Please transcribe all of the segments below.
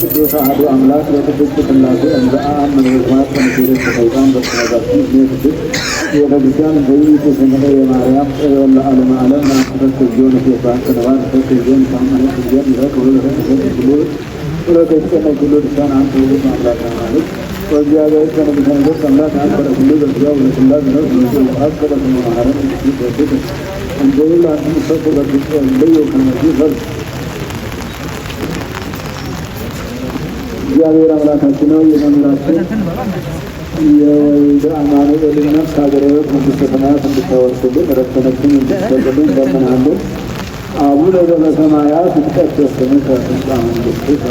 ቅዱስ አሐዱ አምላክ በቅድስት ሥላሴ እንደ አብ መንፈስ ከመሲረት ተሰይጣን በተናጋሪ ለቅዱስ የቤተክርስቲያን በይቱ ስምነ የማርያም ወለ ዓለም ዓለም ማስተር ጆን የባን ከነባን ተከጆን ታማኝ ጆን ይረከው ለተሰጥቶ ወለተሰነ ሁሉ ዲሳን አንተ ሁሉ አምላክ ማለት ወዚያው ከነብያት አምላክ አንተ ሁሉ በዚያው ለስላሴ ነው አከለ ማርያም ይደረግ እንደውላ አንተ ሰው በዚህ ለየው ከነዚህ ፈር እግዚአብሔር አምላካችን ነው። የመምህራችን የወልደ አማኑኤል ነፍስ ሀገረ ሕይወት መንግሥተ ሰማያት እንድታወርስልን ረከነችን እንድትሰጥልን እንለምንሃለን። አቡነ ዘበሰማያት ይትቀደስ ስምከ ትምጻእ መንግሥትከ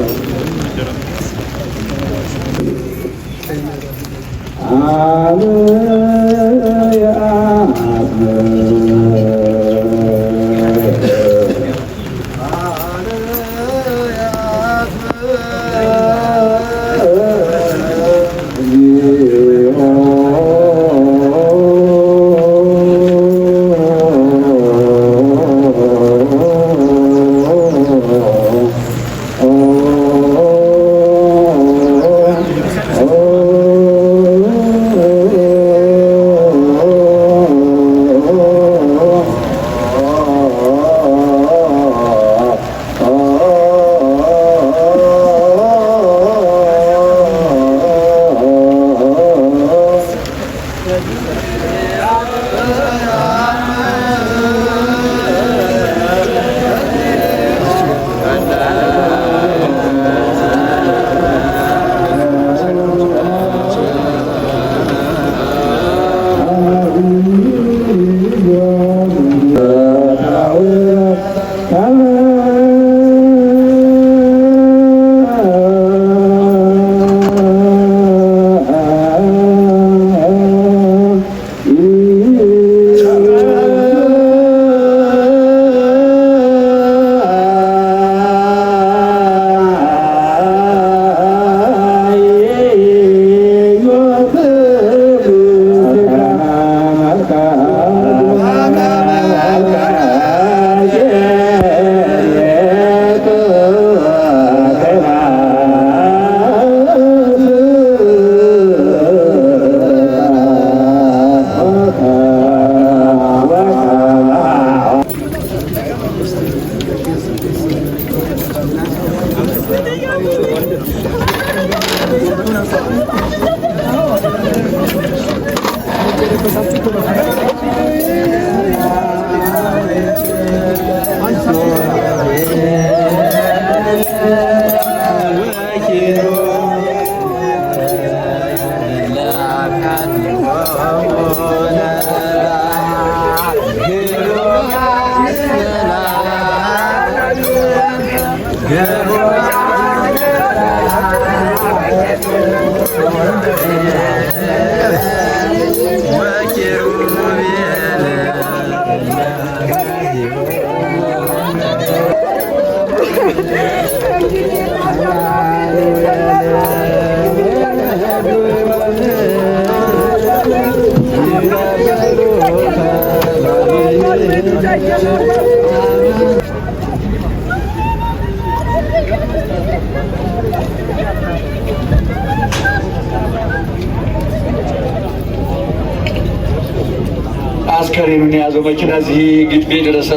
አስከሬኑን የያዘው መኪና እዚህ ግቢ ድረስ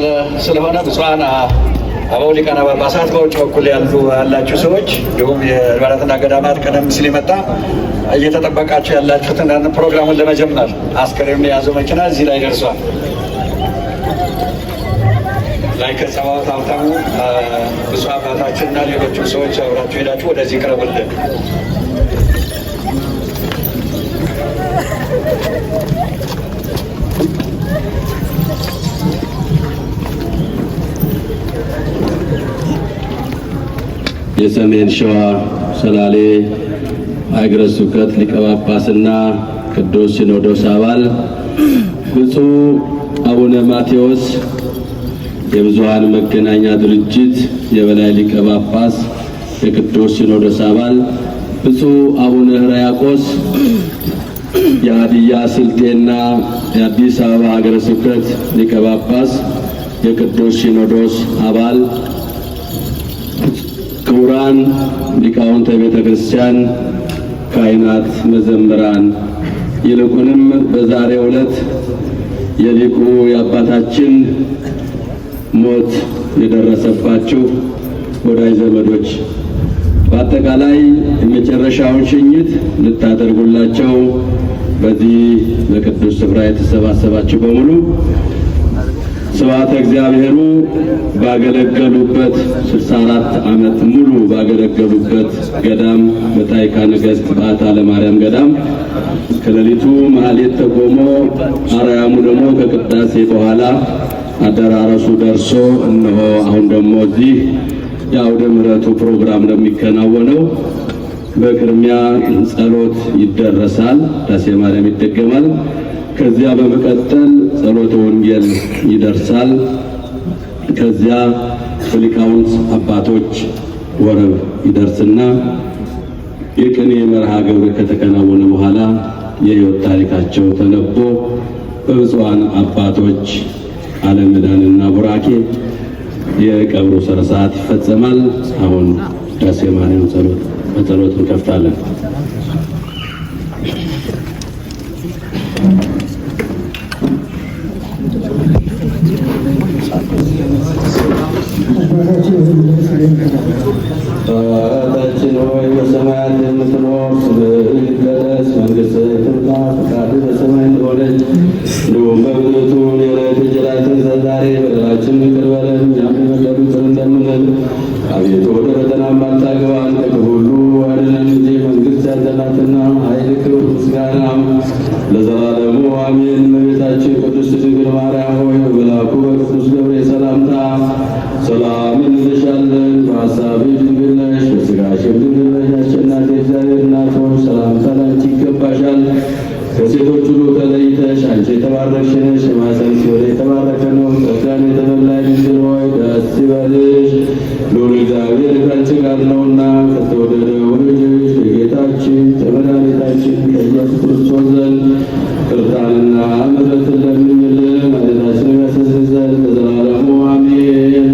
ስለሆነ ብፁዓን አበው ሊቃነ ጳጳሳት በውጭ በኩል ያላችሁ ሰዎች እንዲሁም የአድባራትና ገዳማት ቀደም ሲል የመጣ እየተጠበቃችሁ ያላችሁትን ፕሮግራሙን ለመጀመር አስከሬኑን የያዘው መኪና እዚህ ላይ ደርሷል። ላይ ከጸባዖት ሀብታሙ ብፁዕ አባታችንና ሌሎችም ሰዎች አብራችሁ ሄዳችሁ ወደዚህ ቅረቡልን። የሰሜን ሸዋ ሰላሌ ሀገረ ስብከት ሊቀ ጳጳስና ቅዱስ ሲኖዶስ አባል ብፁዕ አቡነ ማቴዎስ የብዙኃን መገናኛ ድርጅት የበላይ ሊቀ ጳጳስ የቅዱስ ሲኖዶስ አባል ብፁዕ አቡነ ሕርያቆስ የሀዲያ ስልጤና የአዲስ አበባ ሀገረ ስብከት ሊቀ ጳጳስ የቅዱስ ሲኖዶስ አባል ክቡራን ሊቃውንተ ቤተ ክርስቲያን፣ ካህናት፣ መዘምራን፣ ይልቁንም በዛሬው ዕለት የሊቁ የአባታችን ሞት የደረሰባችሁ ወዳጅ ዘመዶች በአጠቃላይ የመጨረሻውን ሽኝት ልታደርጉላቸው በዚህ በቅዱስ ስፍራ የተሰባሰባችሁ በሙሉ ስብሐተ እግዚአብሔሩ ባገለገሉበት 64 ዓመት ሙሉ ባገለገሉበት ገዳም በታዕካ ነገሥት በዓታ ለማርያም ገዳም ከሌሊቱ ማህሌት ተቆሞ አርያሙ ደግሞ ከቅዳሴ በኋላ አደራረሱ ደርሶ እነሆ አሁን ደግሞ እዚህ የአውደ ምሕረቱ ፕሮግራም ለሚከናወነው በቅድሚያ ጸሎት ይደረሳል፣ ዳሴ ማርያም ይደገማል። ከዚያ በመቀጠል ጸሎተ ወንጌል ይደርሳል። ከዚያ ሊቃውንት አባቶች ወረብ ይደርስና የቅኔ መርሃ ግብር ከተከናወነ በኋላ የሕይወት ታሪካቸው ተነቦ በብፁዓን አባቶች አለምዳንና ቡራኬ የቀብሩ ሥነ ሥርዓት ይፈጸማል። አሁን ዳሴ ማርያም በጸሎት እንከፍታለን። አባታችን ሆይ በሰማያት የምትኖር ስምህ ይቀደስ፣ መንግሥትህ ትምጣ፣ ፈቃድህ በሰማይ እንደሆነች እንዲሁም በምድር ትሁን። የዕለት እንጀራችንን ስጠን ዛሬ፣ በደላችንን ይቅር በለን እኛም የበደሉንን እንደምንል፣ አቤቱ ወደ ፈተናም አታግባን ከክፉ ሁሉ አድነን እንጂ መንግሥት ያንተ ናትና፣ ኃይል፣ ክብር፣ ምስጋናም ለዘላለሙ አሜን። እመቤታችን ቅድስት ድንግል ማርያም ሆይ በመልአኩ በቅዱስ ገብርኤል ሰላምታ ሰላም እንልሻለን። በሐሳብሽ ድንግል ነሽ፣ በሥጋሽም ድንግል ነሽ። አሸናፊ እግዚአብሔር እናት ሆይ ሰላምታ ላንቺ ይገባሻል። ከሴቶች ሁሉ ተለይተሽ አንቺ የተባረክሽ ነሽ፣ የማኅፀንሽ ፍሬ የተባረከ ነው። ጸጋን የተመላሽ ድንግል ሆይ ደስ ይበልሽ፣ ልዑል እግዚአብሔር ከአንቺ ጋር ነውና ከተወደደው ልጅሽ ከጌታችን ከመድኃኒታችን ከኢየሱስ ክርስቶስ ዘንድ ይቅርታንና ምሕረትን ለምኝልን ኃጢአታችንን ያስተሰርይ ዘንድ ለዘላለሙ አሜን።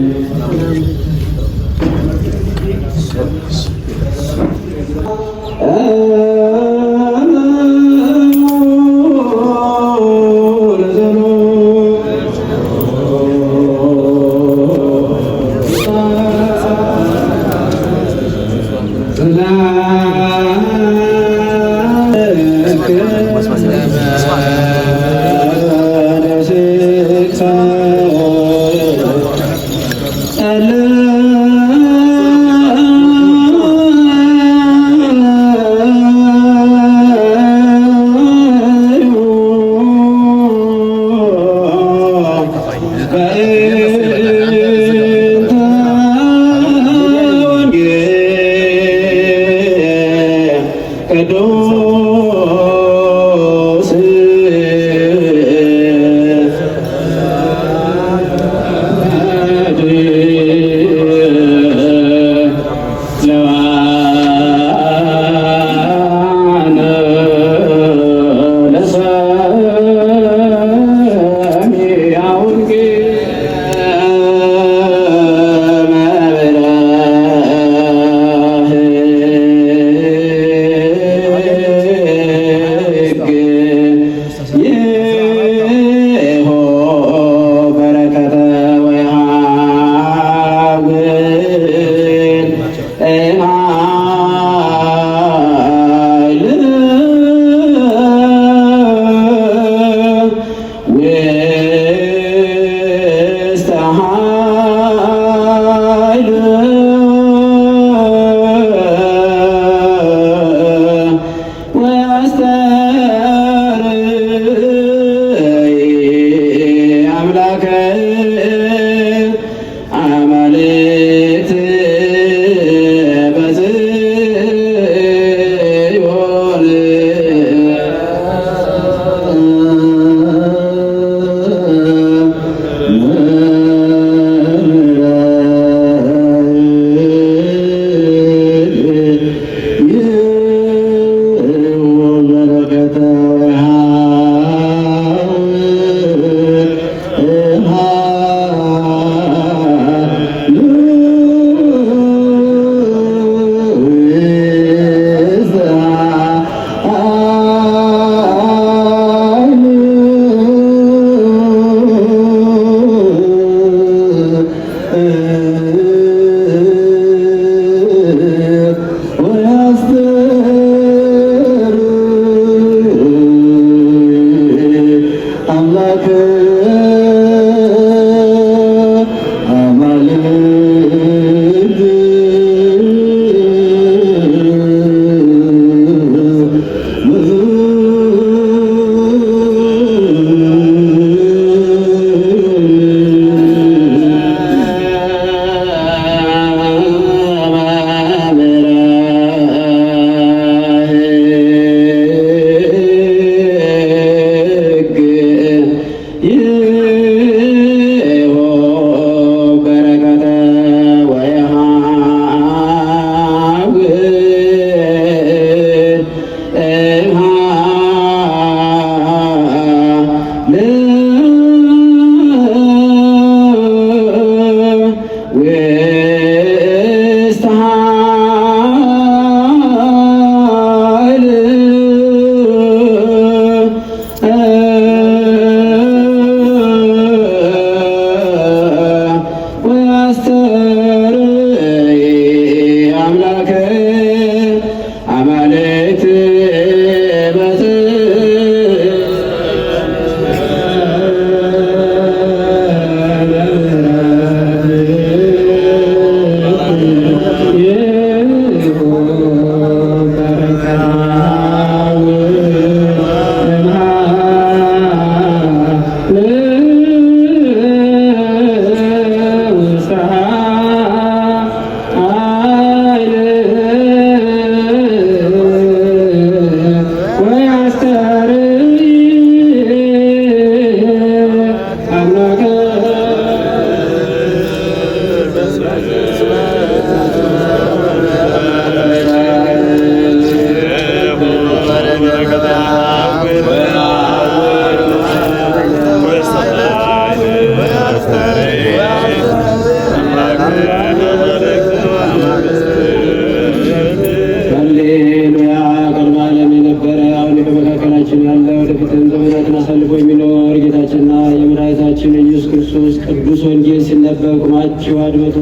ወንጌል ሲነበብ ቁማችሁ አድምጡ።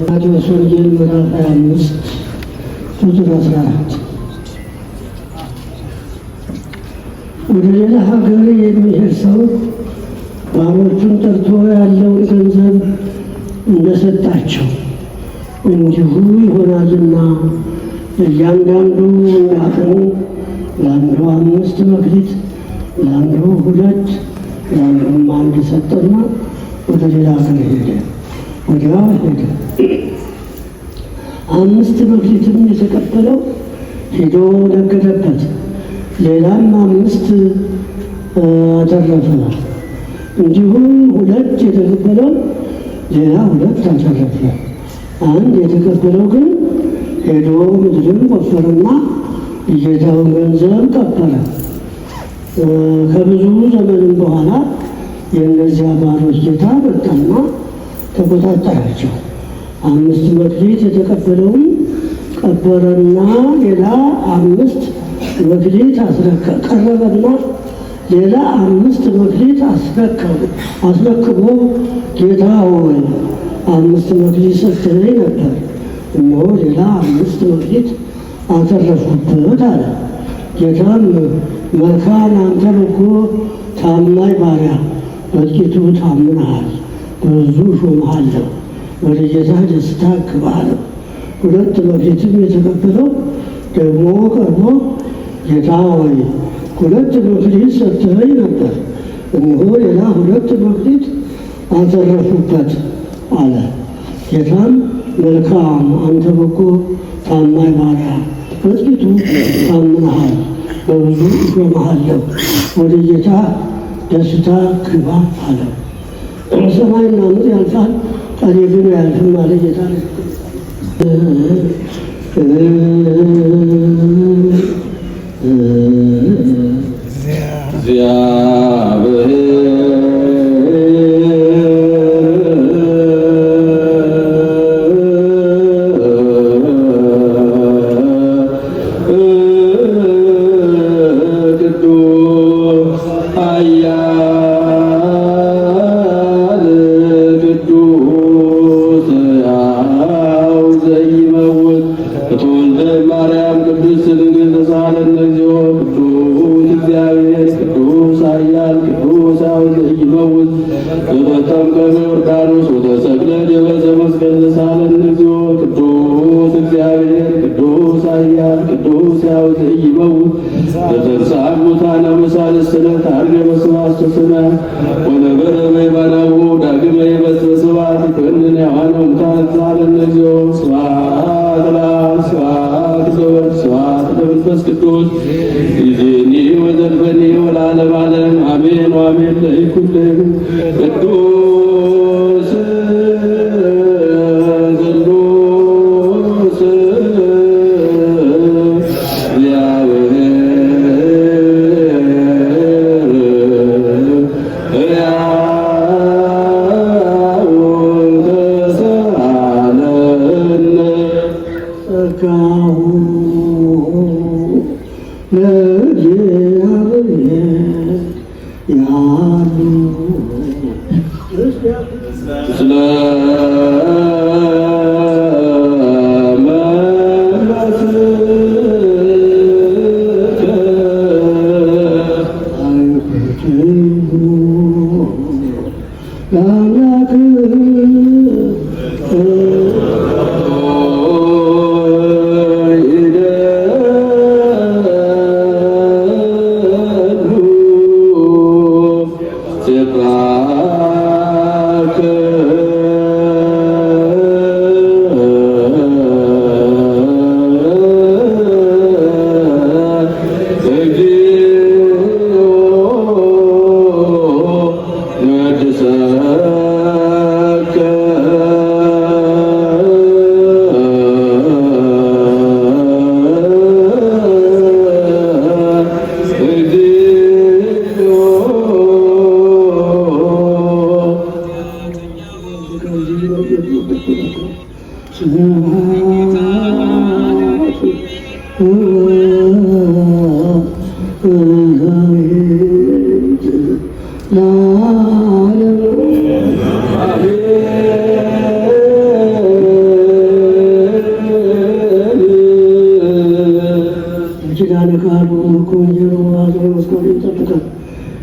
ማቴዎስ ወንጌል ምዕራፍ 25 ቁጥር 14 ወደ ሌላ ሀገር የሚሄድ ሰው ባሮቹን ጠርቶ ያለውን ገንዘብ እንደሰጣቸው እንዲሁ ይሆናልና እያንዳንዱ እንዳቅሙ ለአንዱ 5 መክሊት፣ ለአንዱ 2፣ ለአንዱም 1 ሰጠና ወደ ሌላ ሀገር ሄደ። ወዲያው ሄደ። 5 መክሊትም የተቀበለው ሄዶ ነገደበት። ሌላም 5 አተረፈ። እንዲሁም 2 የተቀበለው ሌላ 2 አተረፈ። 1 የተቀበለው ግን ሄዶ ምድርን ቆፈረና የጌታውን ገንዘብ ቀበረ። ከብዙ ዘመንም በኋላ የእነዚያ ባሮች ጌታ መጣና ተቆጣጠራቸው። 5 መክሊት የተቀበለውን ቀበረና ሌላ 5 መክሊት ቀረበና ሌላ 5 መክሊት አስረክቦ ጌታ ሆይ 5 መክሊት ሰጥተኸኝ ነበር፣ እነሆ ሌላ 5 መክሊት አተረፍኩበት አለ። ጌታም መልካም አንተ በጎ ታማኝ ባሪያ፣ በጥቂቱ ታምነሃል፣ በብዙ ሾምሃለሁ፣ ወደ ጌታ ደስታ ግባ አለው። 2 መክሊትም የተቀበለው ደግሞ ቀርቦ ጌታ ሆይ 2 መክሊት ሰጥተኸኝ ነበር፣ እነሆ ሌላ 2 መክሊት አተረፍኩበት አለ። ጌታም መልካም አንተ በጎ ታማኝ ባሪያ፣ በጥቂቱ ታምነሃል፣ በብዙ ሾምሃለሁ፣ ወደ ጌታ ደስታ ግባ አለው። ሰማይና ምድር ያልፋል፣ ቃሌ ግን አያልፍም አለ ጌታ። ለተንሥአ እሙታነ በሳልስት ዕለት ዐርገ በስብሐት ወሰማያት ወነበረ በየማናሁ ዳግመ ይመጽእ በስብሐት ይኰንን ሕያዋነ ወሙታነ ተሳሃለነ እግዚኦ ስብሐት ለአብ ስብሐት ለወልድ ስብሐት ለመንፈስ ቅዱስ ይእዜኒ ወዘልፈኒ ወለዓለመ ዓለም አሜን ወአሜን። ለይኩን ቅዱስ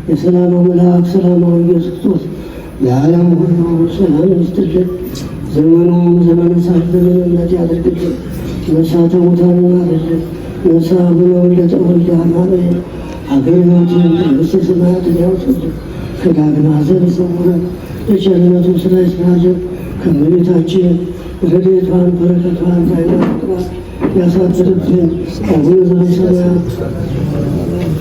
የሰላም መልአክ ሰላማዊ ኢየሱስ ክርስቶስ ለዓለም ሁሉ ሰላም ይስጥልን። ዘመኑም ዘመነ ሳት ዘመንነት ያድርግልን። ነፍሳተ ሙታንን አድልን ነፍሳ ብለው ለተወልደ አማኑኤል አገልግሎትን መንግሥተ ሰማያትን ያውስልን። ከዳግም ሐዘን ይሰውረን። የቸርነቱ ሥራ ይስራልን። ከእመቤታችን ረድኤቷን በረከቷን ኃይሏን ፍቅሯን ያሳድርብን። አቡነ ዘበሰማያት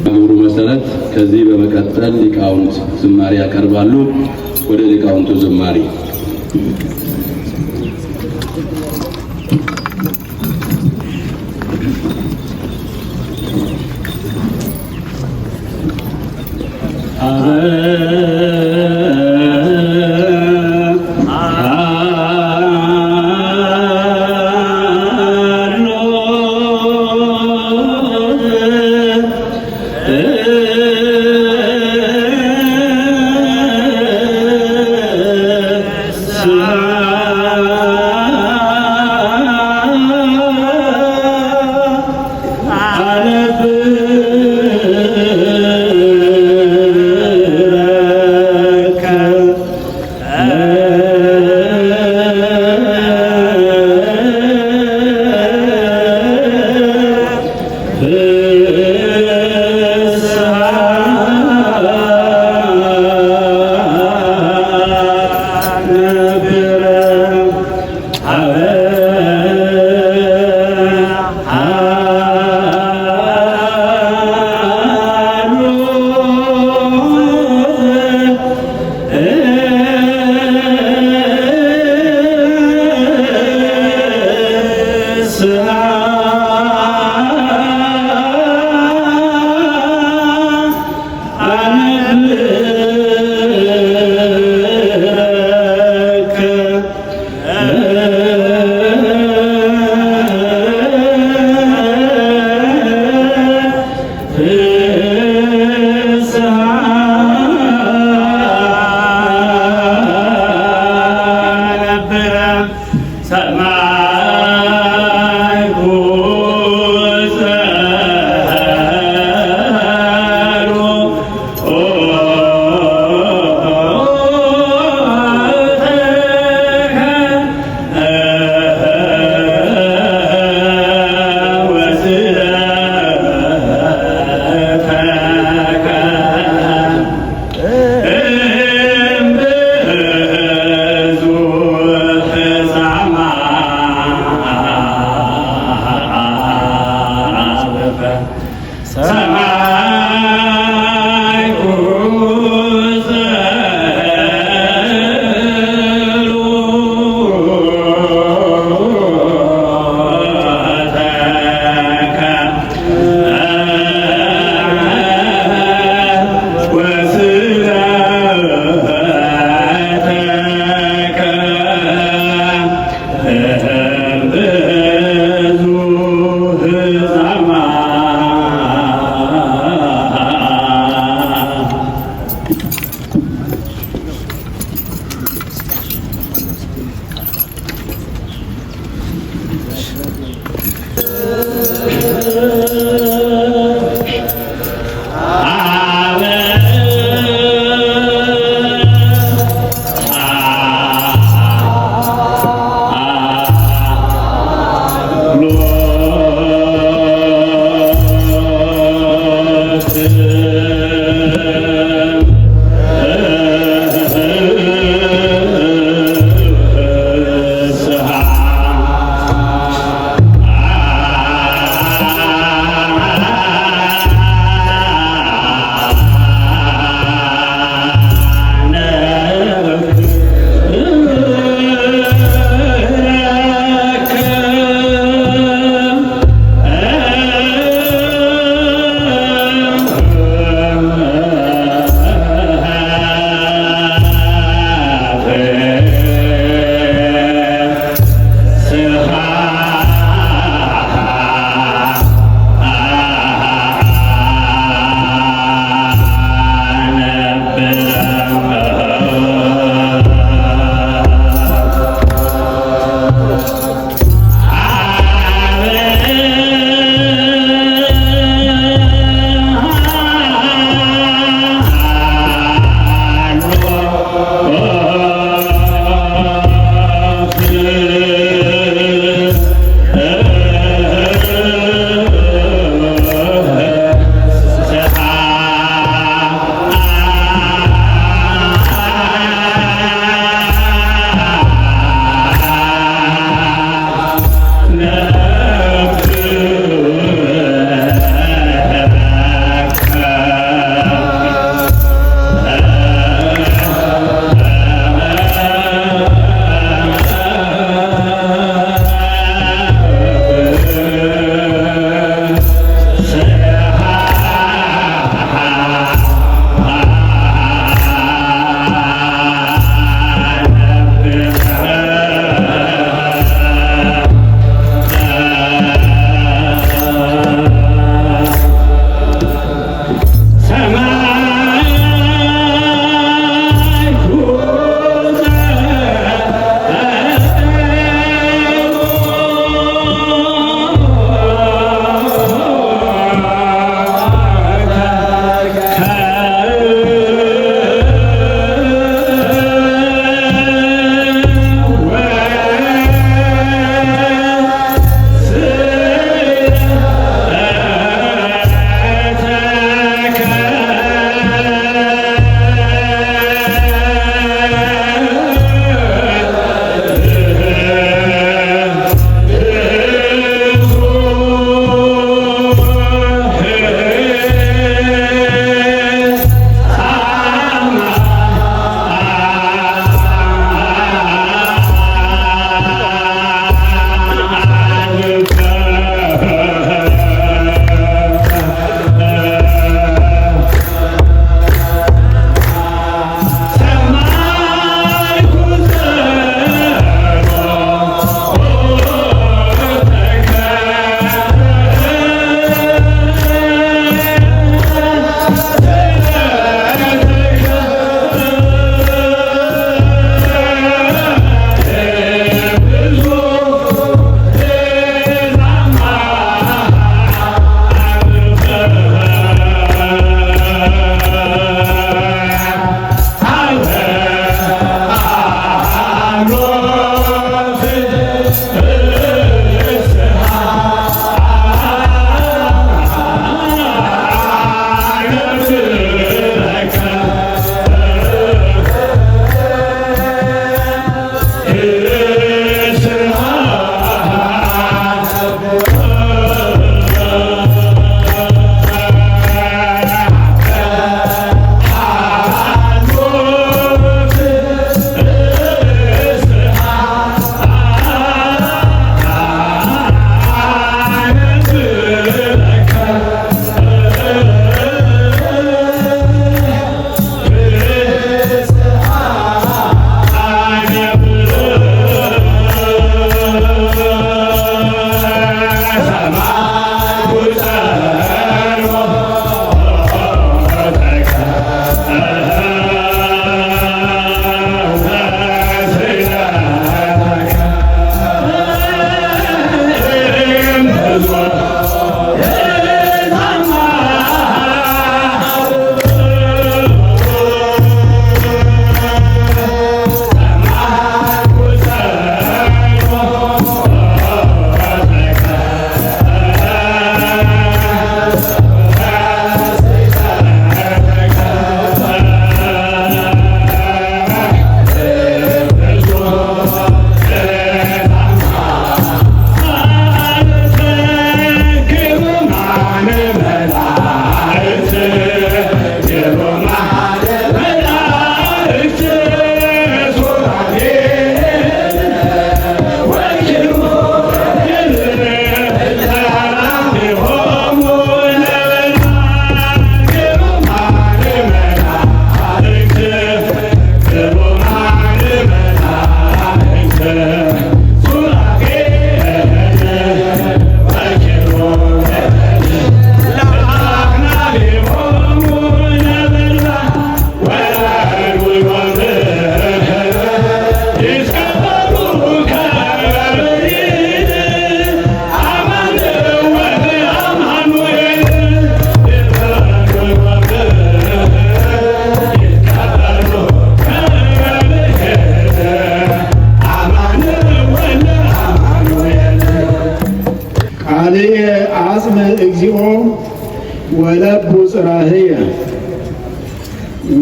ግብሩ መሰረት ከዚህ በመቀጠል ሊቃውንት ዝማሬ ያቀርባሉ። ወደ ሊቃውንቱ ዝማሬ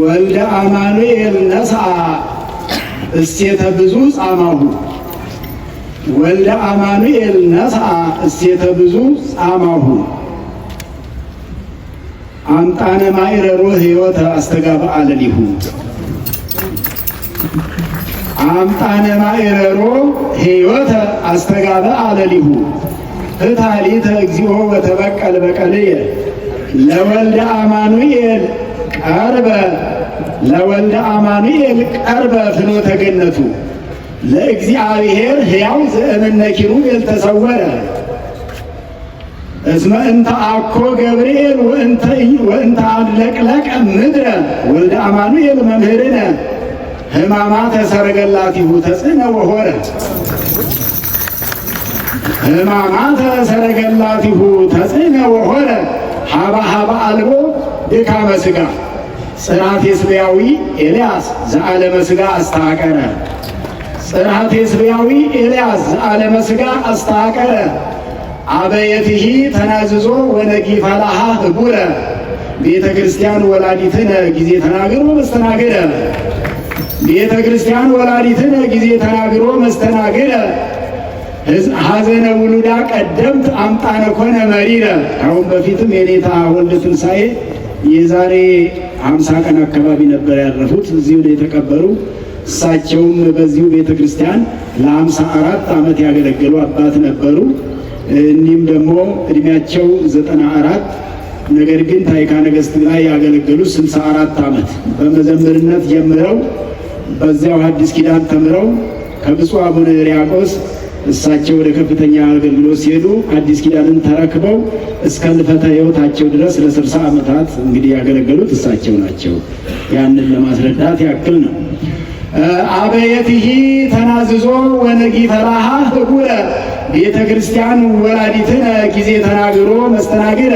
ወልደ አማኑኤል ነስአ እሴተ ብዙ ጻማሁ ወልደ አማኑኤል ነስአ እሴተ ብዙ ጻማሁ አምጣነ ማዕረሮ ሕይወተ አስተጋብአ ለሊሁ አምጣነ ማዕረሮ ሕይወተ አስተጋብአ ለሊሁ ፍታሊተ እግዚኦ ወተበቀል በቀልየ ለወልደ አማኑኤል ቀርበ ለወልደ አማኑኤል ቀርበ ፍኖተ ገነቱ ለእግዚአብሔር ሕያው ዘእምነ ኪሩቤል ተሰወረ እስመ እንተ አኮ ገብርኤል ወእንተ አለቅለቀ ምድረ ወልደ አማኑኤል መምህርነ ሕማማተ ሰረገላቲሁ ተጽዕነ ወሖረ ሕማማተ ሰረገላቲሁ ተጽዕነ ወሖረ ሀበ ሀበ አልቦ ድካመ ሥጋ ጽርሐተ ስብያዊ ኤልያስ ዘዓለመ ሥጋ አስተሐቀረ ጽርሐተ ስብያዊ ኤልያስ ዘዓለመ ሥጋ አስተሐቀረ አበየትሂ ተናዝዞ ወነጊፈላሃ ህቡረ ቤተ ክርስቲያን ወላዲትነ ጊዜ ተናግሮ መስተናግረ ቤተ ክርስቲያን ወላዲትነ ጊዜ ተናግሮ መስተናግረ ሐዘነ ውሉዳ ቀደምት አምጣነ ኮነ መሪረ። ካሁን በፊትም የኔታ ወልደ ትንሣኤ የዛሬ 50 ቀን አካባቢ ነበር ያረፉት። እዚሁ ላይ የተቀበሩ እሳቸውም በዚሁ ቤተ ክርስቲያን ለ54 ዓመት ያገለገሉ አባት ነበሩ። እኒህም ደግሞ እድሜያቸው 94 ነገር ግን ታሪካ ነገሥት ላይ ያገለገሉ 64 ዓመት በመዘምርነት ጀምረው በዚያው አዲስ ኪዳን ተምረው ከብፁዕ አቡነ ሕርያቆስ እሳቸው ወደ ከፍተኛ አገልግሎት ሲሄዱ አዲስ ኪዳንን ተረክበው እስከ ሕልፈተ ሕይወታቸው ድረስ ለ60 ዓመታት እንግዲህ ያገለገሉት እሳቸው ናቸው። ያንን ለማስረዳት ያክል ነው። አበየትሂ ተናዝዞ ወነጊፈላሃ ህቡረ ቤተ ክርስቲያን ወላዲትነ ጊዜ ተናግሮ መስተናግረ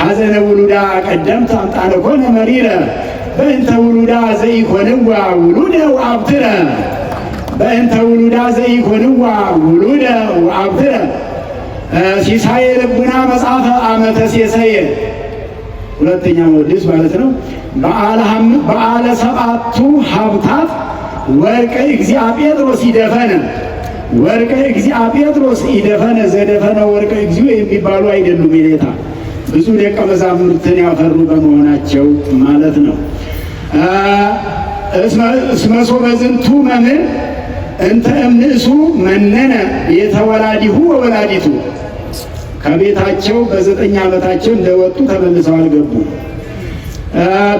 ሐዘነ ውሉዳ ቀደምት አምጣነ ኮነ መሪረ በእንተ ውሉዳ ዘይኮንዋ ውሉደ ወአብትረ በእንተ ውሉዳ ዘይኮንዋ ውሉደ ወአብትረ ሲሳየ ልቡና መጽሐፈ ዓመተ ሴሰየ ሁለተኛ መወድስ ማለት ነው። በዓለ ሰባቱ ሀብታት ወርቀ እግዚአ ጴጥሮስ ይደፈነ ወርቀ እግዚአ ጴጥሮስ ይደፈነ ዘደፈነ ወርቀ እግዚኦ የሚባሉ አይደሉም። የኔታ ብዙ ደቀ መዛሙርትን ያፈሩ በመሆናቸው ማለት ነው። እስመ ሶበ ዝንቱ መምህር እንተ እምንእሱ መነነ ቤተ ወላዲሁ ወወላዲቱ ከቤታቸው በ9 ዓመታቸው እንደወጡ ተመልሰው አልገቡም።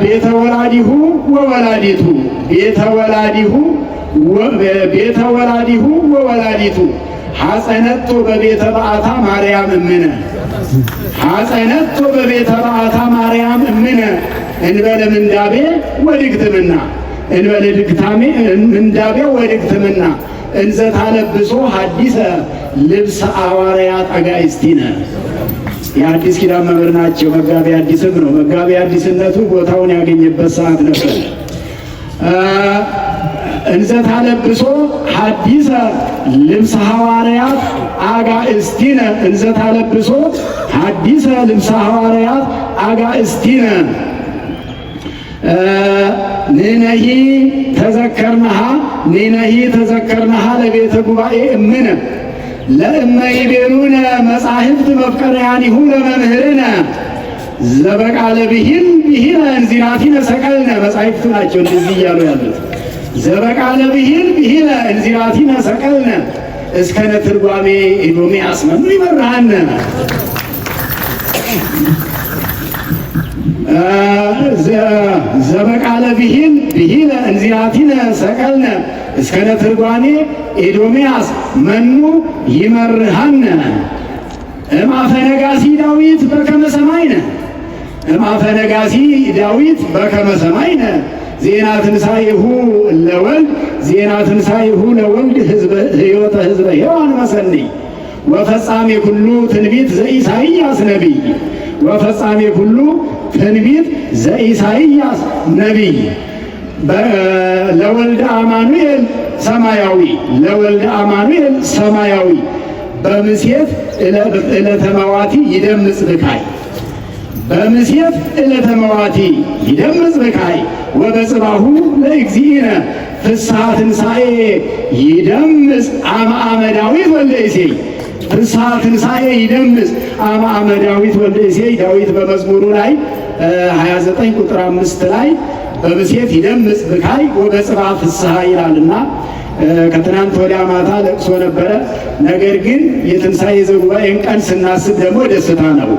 ቤተ ወላዲሁ ወወላዲቱ ቤተ ወላዲሁ ወወላዲቱ ሐፀነቶ በቤተ በዓታ ማርያም እምነ ሐፀነቶ በቤተ በዓታ ማርያም እምነ እንበለ ምንዳቤ ወድግትምና እንበለ ድግታሜ ምንዳቤ ወድግትምና እንዘ ታለብሶ ሐዲሰ ልብሰ ሐዋርያት አጋእዝቲነ የአዲስ ኪዳን መምህር ናቸው። መጋቤ ሐዲስም ነው። መጋቤ ሐዲስነቱ ቦታውን ያገኘበት ሰዓት ነበር። እንዘ ታለብሶ ሐዲሰ ልብሰ ሐዋርያት አጋእዝቲነ እንዘ ታለብሶ ሐዲሰ ልብሰ ሐዋርያት አጋእዝቲነ ንነሂ ተዘከርናሃ ለቤተ ጉባኤ እምነ ለእመ ይቤሉነ መጻሕፍት መፍቀርያኒሁ ለመምህርነ ዘበቃለ ብሂል እንዚራቲነ ሰቀልነ መጻሕፍቱ ናቸው እንደዚህ እያሉ ያሉት። ዘበቃለ ብሂል እንዚራቲነ ሰቀልነ እስከነ ትርጓሜ ኤዶምያስ መኑ ይመርሃነ ዘበቃለ ብሂል እንዚራቲነ ሰቀልነ እስከነ ትርጓሜ ኤዶምያስ መኑ ይመርሃነ እምአፈ ነጋሲ ዳዊት በከመ ሰማይነ እምአፈ ነጋሲ ዳዊት በከመ ሰማይነ ዜና ትንሣኤሁ ለወልድ ዜና ትንሣኤሁ ለወልድ ሕይወተ ሕዝበ ሔዋን መሰንይ ወፈጻሜ ኩሉ ትንቢት ዘኢሳይያስ ነቢይ ወፈጻሜ ኩሉ ትንቢት ዘኢሳይያስ ነቢይ ለወልደ አማኑኤል ሰማያዊ ለወልደ አማኑኤል ሰማያዊ በምሴት ዕለተ መዋቲ ይደምጽ ብካይ በምሴት ዕለተ መዋቲ ይደምጽ በካይ ወበጽባሁ ለእግዚእነ ፍስሐ ትንሣኤ ይደምጽ አመ ዳዊት ወልደ እሴይ። ፍስሐ ትንሣኤ ይደምጽ አመ ዳዊት ወልደ እሴይ። ዳዊት በመዝሙሩ ላይ 29 ቁጥር 5 ላይ በምሴት ይደምጽ ብካይ ወበጽባ ፍስሐ ይላልና ከትናንት ወዲያ ማታ ለቅሶ ነበረ። ነገር ግን የትንሣኤ ዘጉባኤን ቀን ስናስብ ደግሞ ደስታ ነው።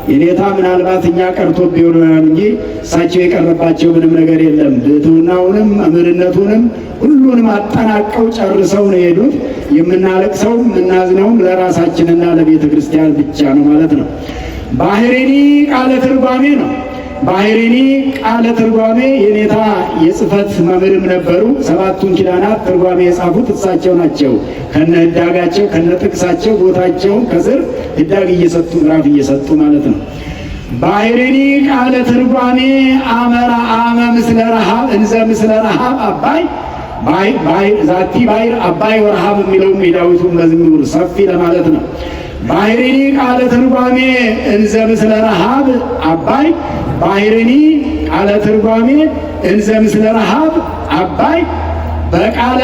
የኔታ ምናልባት እኛ ቀርቶብን ይሆናል እንጂ እሳቸው የቀረባቸው ምንም ነገር የለም። ብሕትውናውንም መምህርነቱንም ሁሉንም አጠናቀው ጨርሰው ነው የሄዱት። የምናለቅሰው የምናዝነውም ለራሳችንና ለቤተ ክርስቲያን ብቻ ነው ማለት ነው። ባህሬኒ ቃለ ትርጓሜ ነው። ባህሬኒ ቃለ ትርጓሜ የኔታ የጽሕፈት መምህርም ነበሩ። 7ቱን ኪዳናት ትርጓሜ የጻፉት እሳቸው ናቸው። ከነ ህዳጋቸው ከነ ጥቅሳቸው ቦታቸውን ከስር ህዳግ እየሰጡ ምዕራፍ እየሰጡ ማለት ነው። ባህሬኒ ቃለ ትርጓሜ አመራ አመ ምስለ ረሃብ እንዘ ምስለ ረሃብ አባይ ዛቲ ባሕር አባይ ወረሃብ የሚለውም የዳዊቱን መዝሙር ሰፊ ለማለት ነው። ባህሬኒ ቃለ ትርጓሜ እንዘ ምስለ ረሃብ አባይ ባህሬኒ ቃለ ትርጓሜ እንዘ ምስለ ረሃብ አባይ በቃለ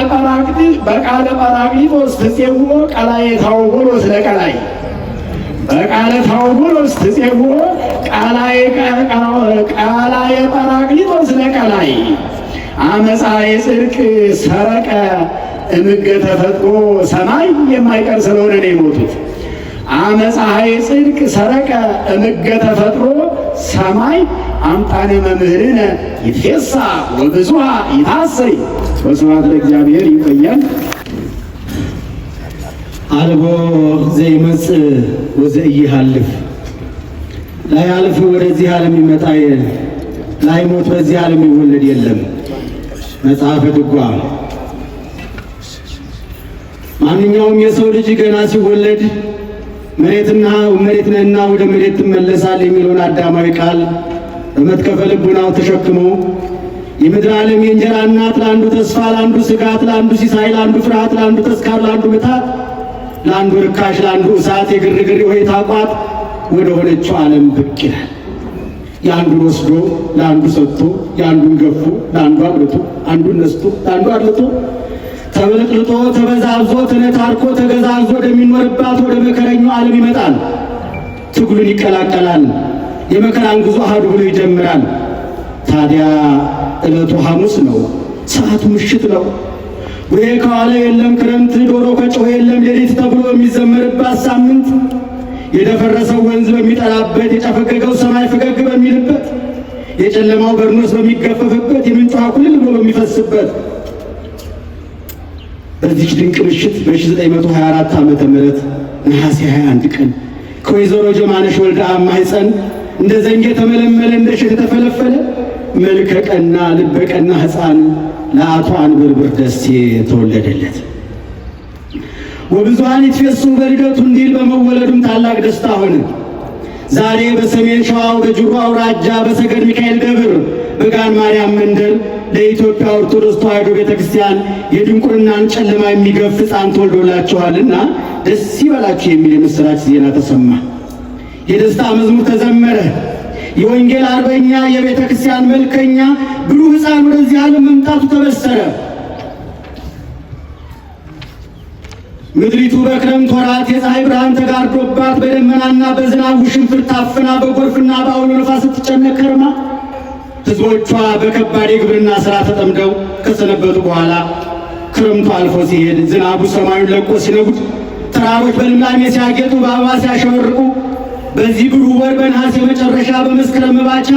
ጰራቅሊጦስ ትጼውዖ ቀላዬ ታውጎሎስ ለቀላይ በቃለ ታውጎሎስ ትጼውዖ ቀላዬ ጰራቅሊጦስ ለቀላይ አመፃ የጽድቅ ሰረቀ እምገ ተፈጥሮ ሰማይ የማይቀር ስለሆነ ነው የሞቱት። አመፃ የጽድቅ ሰረቀ እምገ ተፈጥሮ ሰማይ አምጣነ መምህርነ ይትፌሳ ወብዙሃ ይታሰይ። ወስብሐት ለእግዚአብሔር። ይቆያል። አልቦ ዘይመጽእ ወዘኢይሃልፍ። ላያልፍ ወደዚህ ዓለም ይመጣ ላይሞት በዚህ ዓለም ይወለድ የለም። መጽሐፈ ድጓ። ማንኛውም የሰው ልጅ ገና ሲወለድ መሬት ነህና ወደ መሬት ትመለሳል የሚለውን አዳማዊ ቃል በመትከፈ ልቡናው ተሸክሞ የምድር ዓለም የእንጀራ እናት ለአንዱ ተስፋ፣ ለአንዱ ስጋት፣ ለአንዱ ሲሳይ፣ ለአንዱ ፍርሃት፣ ለአንዱ ተስካር፣ ለአንዱ ምታት፣ ለአንዱ ርካሽ፣ ለአንዱ እሳት የግርግር የሆይታ ቋት ወደ ሆነችው ዓለም ብቅ ይላል። የአንዱን ወስዶ ለአንዱ ሰጥቶ፣ የአንዱን ገፎ ለአንዱ አብልቶ፣ አንዱን ነስቶ ለአንዱ አድልቶ ተበልቅልጦ ተበዛብዞ ተነታርኮ ተገዛዝዞ ወደሚኖርባት ወደ መከረኛው ዓለም ይመጣል። ትግሉን ይቀላቀላል። የመከራን ጉዞ አሃዱ ብሎ ይጀምራል። ታዲያ ዕለቱ ሐሙስ ነው። ሰዓቱ ምሽት ነው። ውሄ ከዋለ የለም ክረምት፣ ዶሮ ከጮኸ የለም ሌሊት ተብሎ የሚዘመርባት ሳምንት፣ የደፈረሰው ወንዝ በሚጠራበት፣ የጨፈገገው ሰማይ ፈገግ በሚልበት፣ የጨለማው በርኖስ በሚገፈፍበት፣ የምንጩ ኩልል ብሎ በሚፈስበት በዚህ ድንቅ ምሽት በ1924 ዓመተ ምህረት ነሐሴ 21 ቀን ከወይዘሮ ጀማነሽ ወልደ አብ ማኅፀን እንደ ዘንግ የተመለመለ እንደ እሸት የተፈለፈለ መልከ ቀና ልበ ቀና ሕፃን ለአቶ አንበርብር ደሴ ተወለደለት። ወብዙኃን ይትፌሱ በልደቱ እንዲል በመወለዱም ታላቅ ደስታ ሆነ። ዛሬ በሰሜን ሸዋው በጅሩ አውራጃ በሰገድ ሚካኤል ደብር በጋን ማርያም መንደር ለኢትዮጵያ ኦርቶዶክስ ተዋሕዶ ቤተክርስቲያን የድንቁርናን ጨለማ የሚገፍ ሕፃን ተወልዶላችኋልና ደስ ይበላችሁ የሚል የምሥራች ዜና ተሰማ። የደስታ መዝሙር ተዘመረ። የወንጌል አርበኛ የቤተ ክርስቲያን መልከኛ ብሩህ ሕፃን ወደዚህ ዓለም መምጣቱ ተበሰረ። ምድሪቱ በክረምት ወራት የፀሐይ ብርሃን ተጋርዶባት በደመናና በዝናብ ውሽንፍር ታፍና በጎርፍና በአውሎ ነፋስ ስትጨነቅ ከርማ ሕዝቦቿ በከባድ የግብርና ሥራ ተጠምደው ከሰነበቱ በኋላ ክረምቱ አልፎ ሲሄድ ዝናቡ ሰማዩን ለቆ ሲነጉድ ተራሮች በልምላሜ ሲያጌጡ በአበባ ሲያሸበርቁ በዚህ ብሩህ ወር በነሐሴ መጨረሻ በመስከረም መባቻ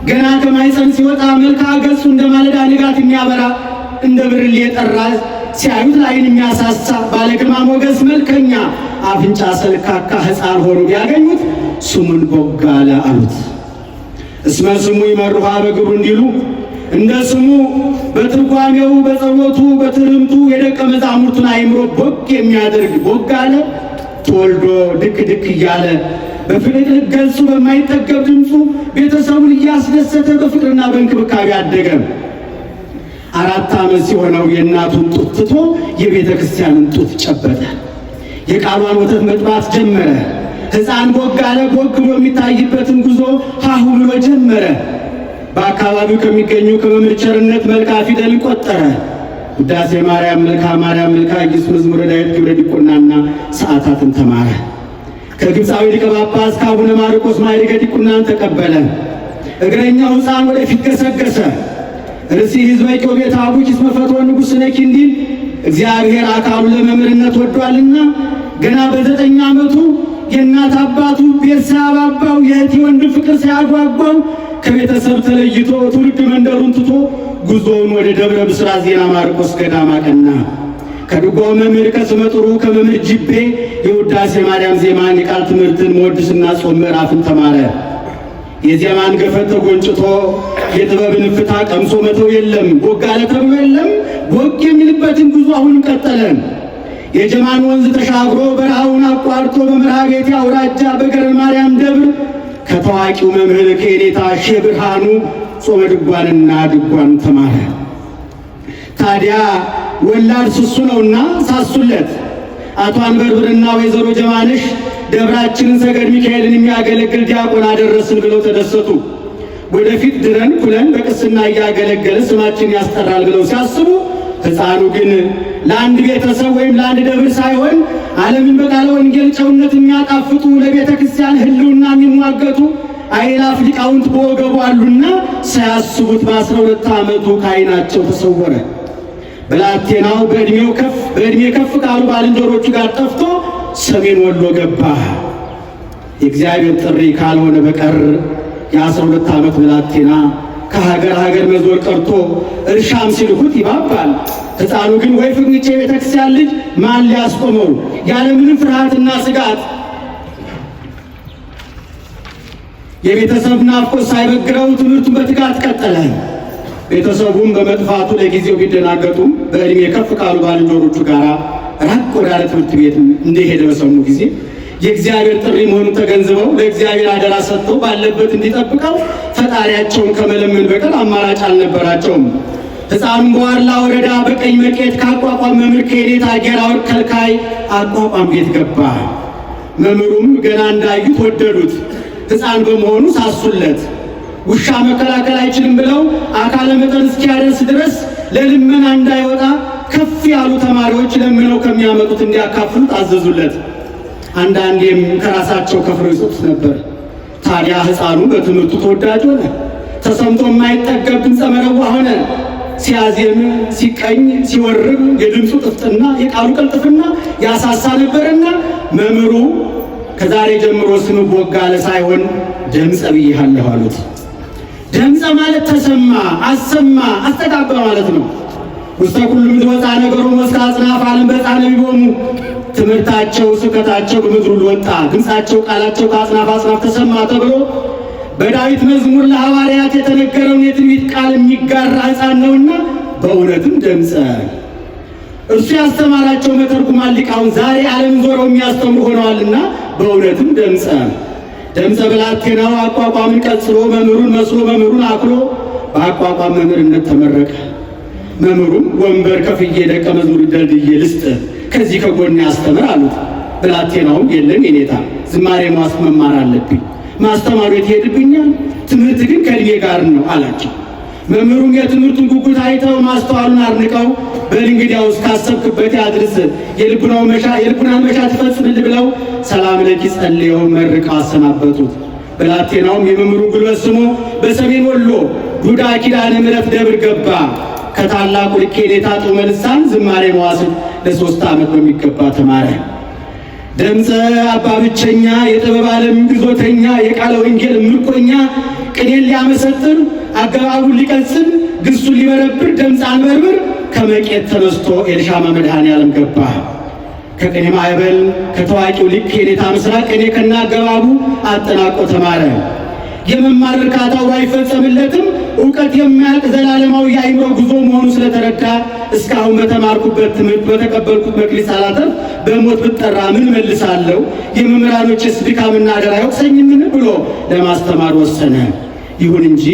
ገና ከማኅፀን ሲወጣ መልክዓ ገጹ እንደ ማለዳ ንጋት የሚያበራ እንደ ብርሌ የጠራ ሲያዩት ላይን የሚያሳሳ ባለ ግርማ ሞገስ መልከኛ አፍንጫ ሰልካካ ሕፃን ሆኖ ቢያገኙት ስሙን ቦጋለ አሉት። እስመ ስሙ ይመርሖ በግብሩ እንዲሉ እንደ ስሙ በትርጓሜው በጸሎቱ በትርምቱ የደቀ መዛሙርቱን አእምሮ ቦግ የሚያደርግ ቦጋለ ተወልዶ ድክ ድክ እያለ በፍቅር ገጹ በማይጠገብ ድምፁ ቤተሰቡን እያስደሰተ በፍቅርና በእንክብካቤ አደገ። 4 ዓመት ሲሆነው የእናቱን ጡት ትቶ የቤተ ክርስቲያንን ጡት ጨበጠ። የቃሏን ወተት መጥባት ጀመረ። ሕፃን ቦጋለ ቦግ ብሎ የሚታይበትን ጉዞ ሀሁ ብሎ ጀመረ። በአካባቢው ከሚገኙ ከመምህር ቸርነት መልክዓ ፊደል ቆጠረ። ውዳሴ ማርያም፣ መልክዓ ማርያም፣ መልክዓ ኢየሱስ፣ መዝሙረ ዳዊት፣ ግብረ ዲቁናና ሰዓታትን ተማረ። ከግብፃዊ ሊቀ ጳጳስ ከአቡነ ማርቆስ ማዕርገ ዲቁናን ተቀበለ። እግረኛው ሕፃን ወደፊት ገሰገሰ። ርእሲ ሕዝበ ኢዮቤት አቡኪ እስመ ፈትወ ንጉሥ ነኪ እንዲል እግዚአብሔር አካሉ ለመምህርነት ወዷልና ገና በ9 ዓመቱ የእናት አባቱ ቤት ሳያባባው የእህት ወንድም ፍቅር ሳያጓጓው ከቤተሰብ ተለይቶ ትውልድ መንደሩን ትቶ ጉዞውን ወደ ደብረ ብስራት ዜና ማርቆስ ገዳም አቀና። ከድጓው መምህር ከስመ ጥሩ ከመምህር ጅቤ የውዳሴ ማርያም ዜማን፣ የቃል ትምህርትን፣ መወድስና ጾም ምዕራፍን ተማረ። የዜማን ገፈት ተጎንጭቶ የጥበብን ፍታ ቀምሶ መተው የለም። ቦጋለ ተብሎ የለም። ቦግ የሚልበትን ጉዞ አሁንም ቀጠለ። የጀማን ወንዝ ተሻግሮ በረሃውን አቋርጦ በመርሃ ቤቴ አውራጃ በገረድ ማርያም ደብር ከታዋቂው መምህር ከኔታ ሼህ ብርሃኑ ጾመ ድጓንና ድጓን ተማረ። ታዲያ ወላድ ስሱ ነውና ሳሱለት። አቶ አንበርብርና ወይዘሮ ጀማነሽ ደብራችንን ሰገድ ሚካኤልን የሚያገለግል ዲያቆን አደረስን ብለው ተደሰቱ። ወደፊት ድረን ኩለን በቅስና እያገለገለ ስማችን ያስጠራል ብለው ሲያስቡ፣ ሕፃኑ ግን ለአንድ ቤተሰብ ወይም ለአንድ ደብር ሳይሆን ዓለምን በቃለ ወንጌል ጨውነት የሚያጣፍጡ ለቤተ ክርስቲያን ሕልውና የሚሟገቱ አእላፍ ሊቃውንት በወገቡ አሉና ሳያስቡት በ12 ዓመቱ ከዓይናቸው ተሰወረ። ብላቴናው በዕድሜ ከፍ ካሉ ባልንጀሮቹ ጋር ጠፍቶ ሰሜን ወሎ ገባ። የእግዚአብሔር ጥሪ ካልሆነ በቀር የ12 ዓመት ብላቴና ከሀገር ሀገር መዞር ቀርቶ እርሻም ሲልኩት ይባባል። ሕፃኑ ግን ወይ ፍግቼ የቤተክርስቲያን ልጅ ማን ሊያስቆመው? ያለምንም ፍርሃትና ስጋት የቤተሰብ ናፍቆት ሳይበግረው ትምህርቱን በትጋት ቀጠለ። ቤተሰቡም በመጥፋቱ ለጊዜው ቢደናገጡም በዕድሜ ከፍ ካሉ ባልንጀሮቹ ጋር ራቅ ወዳለ ትምህርት ቤት እንደሄደ በሰሙ ጊዜ የእግዚአብሔር ጥሪ መሆኑን ተገንዝበው ለእግዚአብሔር አደራ ሰጥተው ባለበት እንዲጠብቀው ፈጣሪያቸውን ከመለመን በቀር አማራጭ አልነበራቸውም። ሕፃኑም በዋርላ ወረዳ በቀኝ መቄት ከአቋቋም መምህር ከኔታ ጌራ ወርቅ ከልካይ አቋቋም ቤት ገባ። መምህሩም ገና እንዳዩት ወደዱት። ሕፃን በመሆኑ ሳሱለት። ውሻ መከላከል አይችልም ብለው አካለ መጠን እስኪያደርስ ድረስ ለልመና እንዳይወጣ ከፍ ያሉ ተማሪዎች ለምነው ከሚያመጡት እንዲያካፍሉት አዘዙለት። አንዳንዴም ከራሳቸው ከፍለው ይሰጡት ነበር። ታዲያ ሕፃኑ በትምህርቱ ተወዳጅ ሆነ። ተሰምቶ የማይጠገብ ድምፀ መረዋ ሆነ። ሲያዜም፣ ሲቀኝ፣ ሲወርብ የድምፁ ጥፍጥና የቃሉ ቅልጥፍና ያሳሳ ነበርና መምህሩ ከዛሬ ጀምሮ ስም ቦጋለ ሳይሆን ድምፀ ብዬሃለሁ አሉት። ድምፀ ማለት ተሰማ፣ አሰማ፣ አስተጋባ ማለት ነው። ውስተ ኩሉም ወጣ ነገሩ መስከ አጽናፈ ዓለም በሕፃነ ቢሆኑ ትምህርታቸው ስብከታቸው በምድሩ ወጣ፣ ድምፃቸው ቃላቸው ከአጽናፍ አጽናፍ ተሰማ ተብሎ በዳዊት መዝሙር ለሐዋርያት የተነገረውን የትንቢት ቃል የሚጋራ ሕፃን ነውና በእውነትም ድምፀ እርሱ ያስተማራቸው መተርጉማን ሊቃውንት ዛሬ ዓለምን ዞረው የሚያስተምሩ ሆነዋልና በእውነትም ድምፀ ብላቴናው አቋቋምን ቀጽሎ መምህሩን መስሎ መምህሩን አክሎ በአቋቋም መምህርነት ተመረቀ። መምህሩም ወንበር ከፍዬ ደቀ መዝሙር ደልድዬ ልስጥ ከዚህ ከጎን ያስተምር አሉት። ብላቴናውም የለም የኔታ ዝማሬ መማር አለብኝ፣ ማስተማሩ የት ይሄድብኛል? ትምህርት ግን ከእድሜ ጋር ነው አላቸው። መምህሩም የትምህርቱን ጉጉት አይተው ማስተዋሉን አድንቀው በል እንግዲያውስ ካሰብክበት ያድርስ የልቡናን መሻት ይፈጽምልህ ብለው ሰላም ለኪ ጸልየው መርቀው አሰናበቱት። ብላቴናውም የመምህሩን ጉልበት ስሞ በሰሜን ወሎ ዱዳ ኪዳነ ምሕረት ደብር ገባ። ከታላቁ ሊቅ ኔታ ጦመ ልሳን ዝማሬ መዋሥዕት ለ3 ዓመት በሚገባ ተማረ። ድምፀ አባ ብቸኛ የጥበብ ዓለም ግዞተኛ የቃለ ወንጌል ምርኮኛ ቅኔን ሊያመሰጥር አገባቡን ሊቀጽል ግሱን ሊበረብር ድምፀ አንበርብር ከመቄት ተነስቶ ኤልሻማ መድኃኔዓለም ገባ። ከቅኔ ማዕበል ከታዋቂው ሊቅ ኔታ ምስራቅ ቅኔ ከና አገባቡ አጠናቆ ተማረ። የመማር እርካታው ባይፈጸምለትም እውቀት የሚያልቅ ዘላለማዊ የአእምሮ ጉዞ መሆኑ ስለተረዳ እስካሁን በተማርኩበት ትምህርት በተቀበልኩት መክሊት ሳላተርፍ በሞት ብጠራ ምን መልሳለሁ? የመምህራኖችስ ድካምና አደራ አይወቅሰኝምን? ብሎ ለማስተማር ወሰነ። ይሁን እንጂ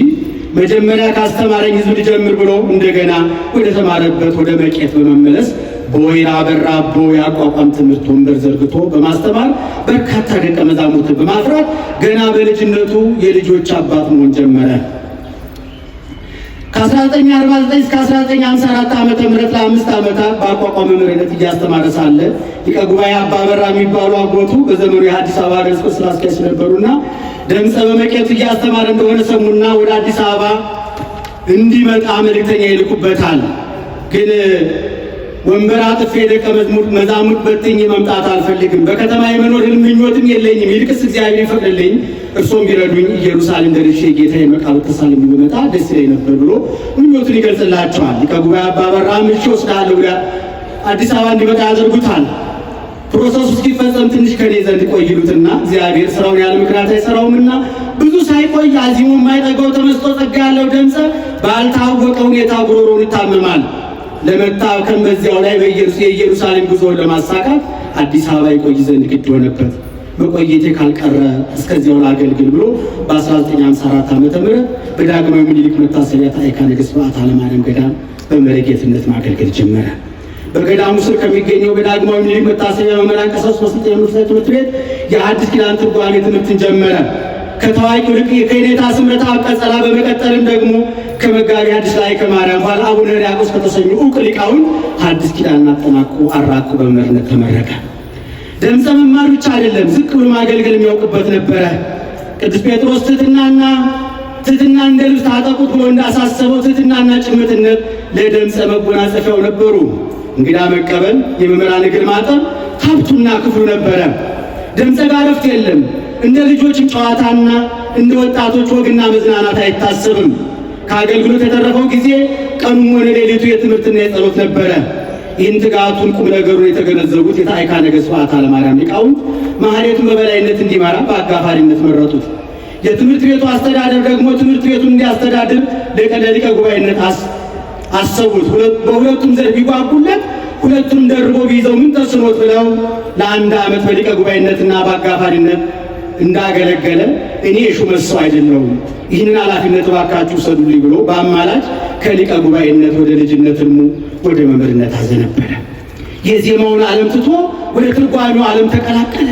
መጀመሪያ ካስተማረኝ ሕዝብ ልጀምር ብሎ እንደገና ወደ ተማረበት ወደ መቄት በመመለስ በወይራ በር አቦ የአቋቋም ትምህርት ወንበር ዘርግቶ በማስተማር በርካታ ደቀ መዛሙርትን በማፍራት ገና በልጅነቱ የልጆች አባት መሆን ጀመረ። ከ1949 እስከ 1954 ዓመተ ምህረት ለ5 ዓመታት በአቋቋም መምህርነት እያስተማረ ሳለ ሊቀ ጉባኤ አባ በራ የሚባሉ አጎቱ በዘመኑ የአዲስ አበባ ሀገረ ስብከት ስራ አስኪያጅ ነበሩና ድምፀ በመቄት እያስተማረ እንደሆነ ሰሙና ወደ አዲስ አበባ እንዲመጣ መልእክተኛ ይልኩበታል። ግን ወንበር አጥፌ ደቀ መዛሙርት በትኜ መምጣት አልፈልግም፣ በከተማ የመኖር ምኞትም የለኝም፣ ይልቅስ እግዚአብሔር ይፈቅድልኝ እርሶም ቢረዱኝ ኢየሩሳሌም ደርሼ ጌታዬን መቃብር ተሳልሜ ብመጣ ደስ ይለኝ ነበር ብሎ ምኞቱን ይገልጽላቸዋል። ሊቀ ጉባኤ አባ በራ እሺ ወስዳለሁ ብለው አዲስ አበባ እንዲመጣ ያደርጉታል። ፕሮሰሱ እስኪፈጸም ትንሽ ከኔ ዘንድ ቆይሉትና እግዚአብሔር ስራውን ያለ ምክንያት አይሰራውምና ብዙ ሳይቆይ አዚሙ የማይጠገው ተመስጦ ጸጋ ያለው ድምፀ ባልታወቀ ሁኔታ ጉሮሮውን ይታመማል። ለመታከም በዚያው ላይ የኢየሩሳሌም ጉዞውን ለማሳካት አዲስ አበባ ይቆይ ዘንድ ግድ ሆነበት። መቆየቴ ካልቀረ እስከዚያው ላገልግል ብሎ በ1954 ዓመተ ምህረት በዳግማዊ ምኒልክ መታሰቢያ ታዕካ ነገሥት በዓታ ለማርያም ገዳም በመሪጌትነት ማገልገል ጀመረ። በገዳሙ ስር ከሚገኘው በዳግማዊ ምኒልክ መታሰቢያ መምህራን ቀሳውስት ወስልጤና መንፈሳዊ ትምህርት ቤት የአዲስ ኪዳን ትርጓሜ ትምህርትን ጀመረ። ከታዋቂው ሊቅ የከኔታ ስምረተ አብ ቀጸላ በመቀጠልም ደግሞ ከመጋቢ ሐዲስ ላይ ከማርያም በኋላ አቡነ ሕርያቆስ ከተሰኙ ዕውቅ ሊቃውንት ሐዲስ ኪዳንን አጠናቆ አራቆ በመምህርነት ተመረቀ። ድምፀ መማር ብቻ አይደለም፣ ዝቅ ብሎ ማገልገል የሚያውቅበት ነበረ። ቅዱስ ጴጥሮስ ትሕትና እንደ ልብስ ታጠቁት ብሎ እንዳሳሰበው ትሕትናና ጭምትነት ለድምፀ መጎናጸፊያው ነበሩ። እንግዳ መቀበል፣ የመምህራን እግር ማጠብ ሀብቱና ክፍሉ ነበረ። ድምፀ ጋር እረፍት የለም። እንደ ልጆች ጨዋታና እንደ ወጣቶች ወግና መዝናናት አይታሰብም። ከአገልግሎት የተረፈው ጊዜ ቀኑም ሆነ ሌሊቱ የትምህርትና የጸሎት ነበረ። ይህን ትጋቱን ቁም ነገሩን የተገነዘቡት የታዕካ ነገሥት በዓታ ለማርያም ሊቃውንት ማህሌቱን በበላይነት እንዲመራ በአጋፋሪነት መረጡት። የትምህርት ቤቱ አስተዳደር ደግሞ ትምህርት ቤቱን እንዲያስተዳድር ለሊቀ ጉባኤነት አሰቡት። በሁለቱም ዘርፍ ቢጓጉለት ሁለቱም ደርቦ ቢይዘው ምን ተስኖት ብለው ለ1 ዓመት በሊቀ ጉባኤነትና በአጋፋሪነት እንዳገለገለ እኔ የሹመት ሰው አይደለሁም፣ ይህንን ኃላፊነት እባካችሁ ውሰዱልኝ ብሎ በአማላጭ ከሊቀ ጉባኤነት ወደ ልጅነት ሕልሙ ወደ መምህርነት አዘነበለ። የዜማውን ዓለም ትቶ ወደ ትርጓሜው ዓለም ተቀላቀለ።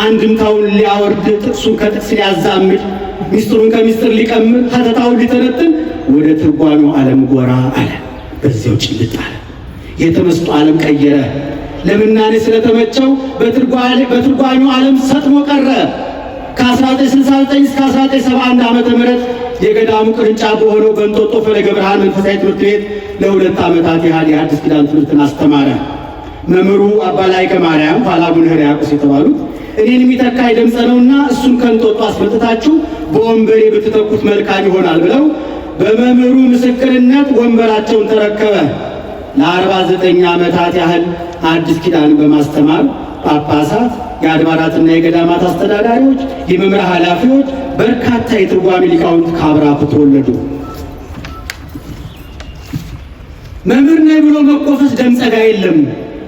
አንድምታውን ሊያወርድ፣ ጥቅሱን ከጥቅስ ሊያዛምድ፣ ሚስጥሩን ከምስጢር ሊቀምር፣ ሀተታውን ሊተነትን ወደ ትርጓሜው ዓለም ጎራ አለ። በዚያው ጭልጥ አለ። የተመስጦ ዓለም ቀየረ። ለምናኔ ስለተመቸው በትርጓሜው ዓለም ሰጥሞ ቀረ። ከ1969 እስከ 1971 ዓመተ ምህረት የገዳሙ ቅርንጫፍ በሆነው በእንጦጦ ፈለገ ብርሃን መንፈሳዊ ትምህርት ቤት ለ2 ዓመታት ያህል የሐዲስ ኪዳን ትምህርትን አስተማረ። መምህሩ አባ ላይከ ማርያም ኋላ አቡነ ሕርያቆስ የተባሉት እኔን የሚተካ ድምፀ ነውና እሱን ከእንጦጦ አስመጥታችሁ በወንበሬ ብትተኩት መልካም ይሆናል ብለው በመምህሩ ምስክርነት ወንበራቸውን ተረከበ። ለ49 ዓመታት ያህል አዲስ ኪዳን በማስተማር ጳጳሳት፣ የአድባራትና የገዳማት አስተዳዳሪዎች፣ የመምሪያ ኃላፊዎች፣ በርካታ የትርጓሜ ሊቃውንት ከአብራኩ ተወለዱ። መምህር ነኝ ብሎ መቆፈስ ደምፀ ጋ የለም።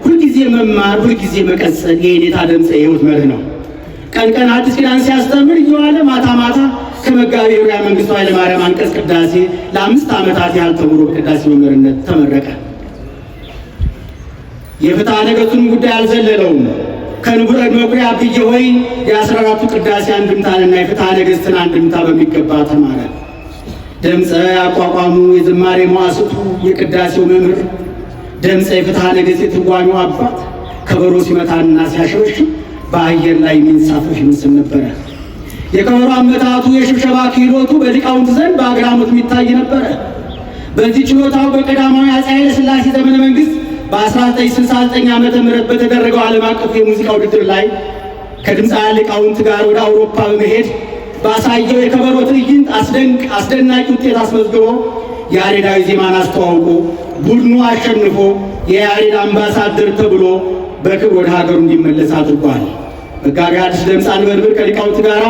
ሁልጊዜ መማር፣ ሁልጊዜ መቀጸል የኔታ ድምፀ የሕይወት መርህ ነው። ቀን ቀን አዲስ ኪዳን ሲያስተምር እየዋለ ማታ ማታ ከመጋቤ ኅሩያ መንግሥቱ ኃይለ ማርያም አንቀጽ ቅዳሴ ለ5 ዓመታት ያህል ተምሮ በቅዳሴ መምህርነት ተመረቀ። የፍትሐ ነገሥቱን ጉዳይ አልዘለለውም። ከንቡረ መኩሪያ ብዬ ሆይ የ14ቱ ቅዳሴ አንድምታንና የፍትሐ ነገሥትን አንድምታ በሚገባ ተማረ። ድምፀ አቋቋሙ የዝማሬ መዋሥዕቱ የቅዳሴው መምህር፣ ድምፀ የፍትሐ ነገሥት የትርጓሜው አባት ከበሮ ሲመታና ሲያሸበሽብ በአየር ላይ የሚንሳፈፍ ይመስል ነበረ። የከበሮ አመታቱ የሽብሸባ ክህሎቱ በሊቃውንት ዘንድ በአግራሞት የሚታይ ነበረ። በዚህ ችሎታው በቀዳማዊ አፄ ኃይለ ሥላሴ ዘመነ መንግሥት በ1969 ዓመተ ምህረት በተደረገው ዓለም አቀፍ የሙዚቃ ውድድር ላይ ከድምፃውያን ሊቃውንት ጋር ወደ አውሮፓ በመሄድ ባሳየው የከበሮ ትዕይንት አስደናቂ ውጤት አስመዝግቦ ያሬዳዊ ዜማን አስተዋውቆ ቡድኑ አሸንፎ የያሬድ አምባሳደር ተብሎ በክብር ወደ ሀገሩ እንዲመለስ አድርጓል። መጋቤ ሐዲስ ደምፀ አንበርብር ከሊቃውንት ጋር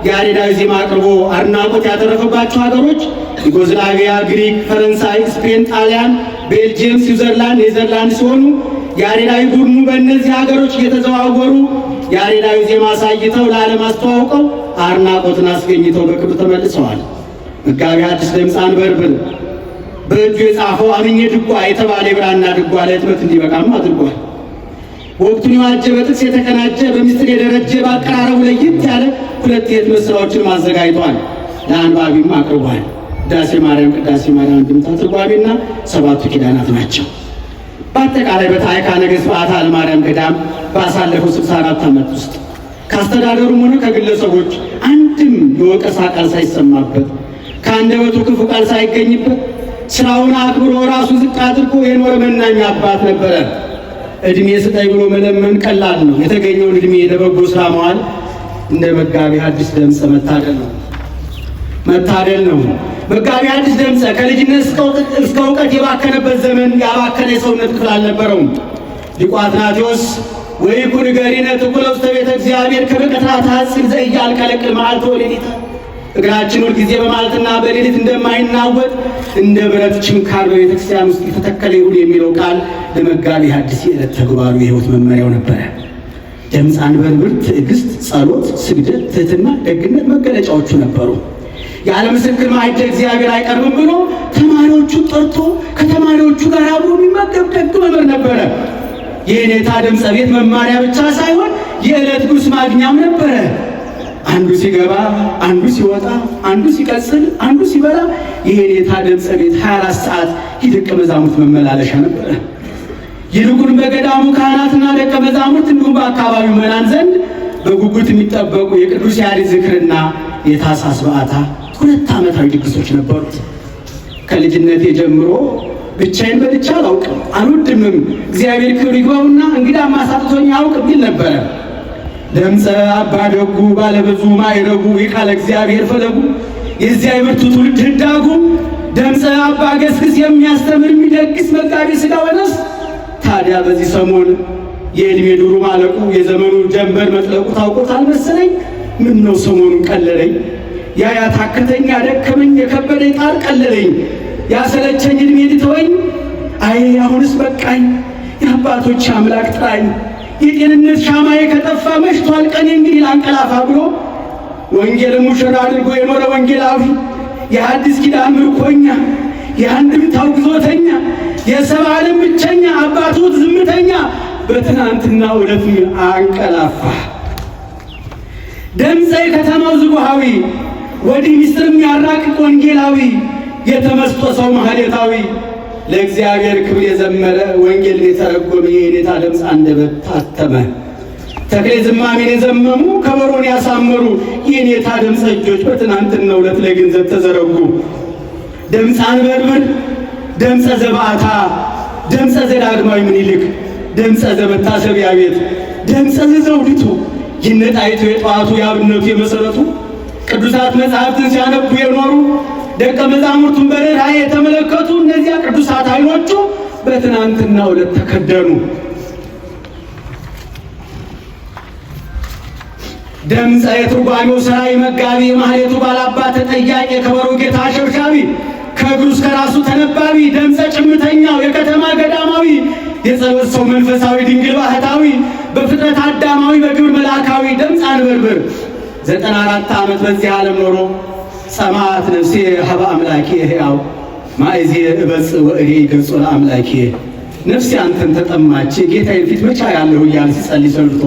ያሬዳዊ ዜማ አቅርቦ አድናቆት ያተረፈባቸው ሀገሮች ዩጎዝላቪያ፣ ግሪክ፣ ፈረንሳይ፣ ስፔን፣ ጣሊያን፣ ቤልጅየም፣ ስዊዘርላንድ፣ ኔዘርላንድ ሲሆኑ ያሬዳዊ ቡድኑ በእነዚህ ሀገሮች እየተዘዋወሩ ያሬዳዊ ዜማ አሳይተው ለዓለም አስተዋውቀው አድናቆትን አስገኝተው በክብር ተመልሰዋል። መጋቤ ሐዲስ ደምፀ አንበርብር በእጁ የጻፈው አምኜ ድጓ የተባለ የብራና ድጓ ለህትመት እንዲበቃም አድርጓል። ወቅቱን የዋጀ በጥቅስ የተቀናጀ በምስጢር የደረጀ በአቀራረቡ ለየት ያለ 2 የህትመት ስራዎችን አዘጋጅቷል። ለአንባቢም አቅርቧል። ቅዳሴ ማርያም አንድምታ ትርጓሜና 7ቱ ኪዳናት ናቸው። በአጠቃላይ በታዕካ ነገሥት በዓታ ለማርያም ገዳም ባሳለፈው 64 ዓመት ውስጥ ከአስተዳደሩም ሆነ ከግለሰቦች አንድም የወቀሳ ቃል ሳይሰማበት ከአንደበቱ ክፉ ቃል ሳይገኝበት ስራውን አክብሮ ራሱ ዝቅ አድርጎ የኖረ መናኛ አባት ነበረ። እድሜ ስጠኝ ብሎ መለመን ቀላል ነው። የተገኘውን እድሜ ለበጎ ስራ መዋል እንደ መጋቢ ሐዲስ ደምፀ መታደል ነው። መጋቢ ሐዲስ ደምፀ ከልጅነት እስከ እውቀት የባከነበት ዘመን ያባከነ የሰውነት ክፍል አልነበረውም። ሊቁ አትናቴዎስ ወይኩን ገሪነ ትኩለ ውስተ ቤተ እግዚአብሔር ከበቀትራት ሐጺን ዘኢያልቀለቅል መዓልተ ወሌሊተ እግራችን ሁልጊዜ በማለትና በሌሊት እንደማይናወጥ እንደ ብረት ችንካር በቤተ ክርስቲያን ውስጥ የተተከለ ይሁን የሚለው ቃል ለመጋቢ ሐዲስ የዕለት ተግባሩ የሕይወት መመሪያው ነበረ። ደምፀ አንበርብር ትዕግስት፣ ጸሎት፣ ስግደት፣ ትህትና፣ ደግነት መገለጫዎቹ ነበሩ። ያለ ምስክር ማዕደ እግዚአብሔር አይቀርብም ብሎ ተማሪዎቹን ጠርቶ ከተማሪዎቹ ጋር አብሮ የሚመገብ ደግ መምህር ነበረ። የኔታ ደምፀ ቤት መማሪያ ብቻ ሳይሆን የዕለት ጉርስ ማግኛም ነበረ። አንዱ ሲገባ፣ አንዱ ሲወጣ፣ አንዱ ሲቀጽል፣ አንዱ ሲበላ የኔታ ደምፀ ቤት 24 ሰዓት የደቀ መዛሙርት መመላለሻ ነበረ። ይልቁን በገዳሙ ካህናትና ደቀ መዛሙርት እንዲሁም በአካባቢው መናን ዘንድ በጉጉት የሚጠበቁ የቅዱስ ያሬድ ዝክርና የታኅሳስ በዓታ 2 ዓመታዊ ድግሶች ነበሩት። ከልጅነቴ ጀምሮ ብቻዬን በልቼ አላውቅም አልወድምም፣ እግዚአብሔር ክብር ይግባውና እንግዳ ማሳጥቶኝ አያውቅም ይል ነበረ። ደምፀ አባ ደጉ ባለብዙ ማዕረጉ የቃለ እግዚአብሔር ፈለጉ የዚያ የብርቱ ትውልድ ህዳጉ ደምፀ አባ ገስግስ የሚያስተምር የሚደግስ መጋቢ ሥጋ ወነፍስ። ታዲያ በዚህ ሰሞን የዕድሜ ዱሩ ማለቁ የዘመኑ ጀንበር መጥለቁ ታውቆታል መሰለኝ። ምን ነው ሰሞኑን ቀለለኝ፣ ያ ያታከተኝ ያደከመኝ የከበደኝ ጣር ቀለለኝ፣ ያሰለቸኝ ዕድሜ ልተወኝ። አይ አሁንስ በቃኝ፣ የአባቶች አምላክ ጥራኝ፣ የጤንነት ሻማዬ ከጠፋ መሽቷል ቀኔ እንግዲህ ላንቀላፋ ብሎ ወንጌልን ሙሽራ አድርጎ የኖረ ወንጌላዊ የሐዲስ ኪዳን ምርኮኛ የአንድምታው ግዞተኛ የሰብአ ዓለም ብቸኛ አባቶት ዝምተኛ በትናንትናው ዕለት አንቀላፋ። ደምፀ የከተማው ዝጉሃዊ ወዲህ ሚስጥር የሚያራቅቅ ወንጌላዊ የተመስጦ ሰው ማህሌታዊ ለእግዚአብሔር ክብር የዘመረ ወንጌልን የተረጎመ የኔታ ደምፀ አንደበት ታተመ። ተክሌ ዝማሜን የዘመሙ ከበሮን ያሳመሩ የኔታ ደምፀ እጆች በትናንትናው ዕለት ለገንዘብ ተዘረጉ። ደምፀ አንበርብር፣ ደምፀ ዘበዓታ፣ ደምፀ ዘዳግማዊ ምኒልክ፣ ደምፀ ዘመታሰቢያ ቤት፣ ደምፀ ዘዘውዲቱ ይነጣይቱ የጠዋቱ የአብነቱ የመሰረቱ ቅዱሳት መጻሕፍትን ሲያነቡ የኖሩ ደቀ መዛሙርቱን በርኅራኄ የተመለከቱ እነዚያ ቅዱሳት ዓይኖቹ በትናንትናው ዕለት ተከደኑ። ደምፀ የትርጓሜው ሠራይ መጋቢ የማህሌቱ ባላባት ተጠያቂ የከበሮ ጌታ አሸብሻቢ ከእግሩ እስከ ራሱ ተነባቢ ደምፀ ጭምተኛው የከተማ ገዳማዊ የጸሎት ሰው መንፈሳዊ ድንግል ባህታዊ በፍጥረት አዳማዊ በግብር መልአካዊ ደምፀ አንበርብር 94 ዓመት በዚህ ዓለም ኖሮ ሰማዕት ነፍሴ ሀበ አምላኬ ሕያው ማእዜ እበጽእ ወእሬ ገጾ ለአምላኬ ነፍሴ አንተን ተጠማች ጌታዬን ፊት መቻ ያለሁ እያለ ሲጸልይ ሰንብቶ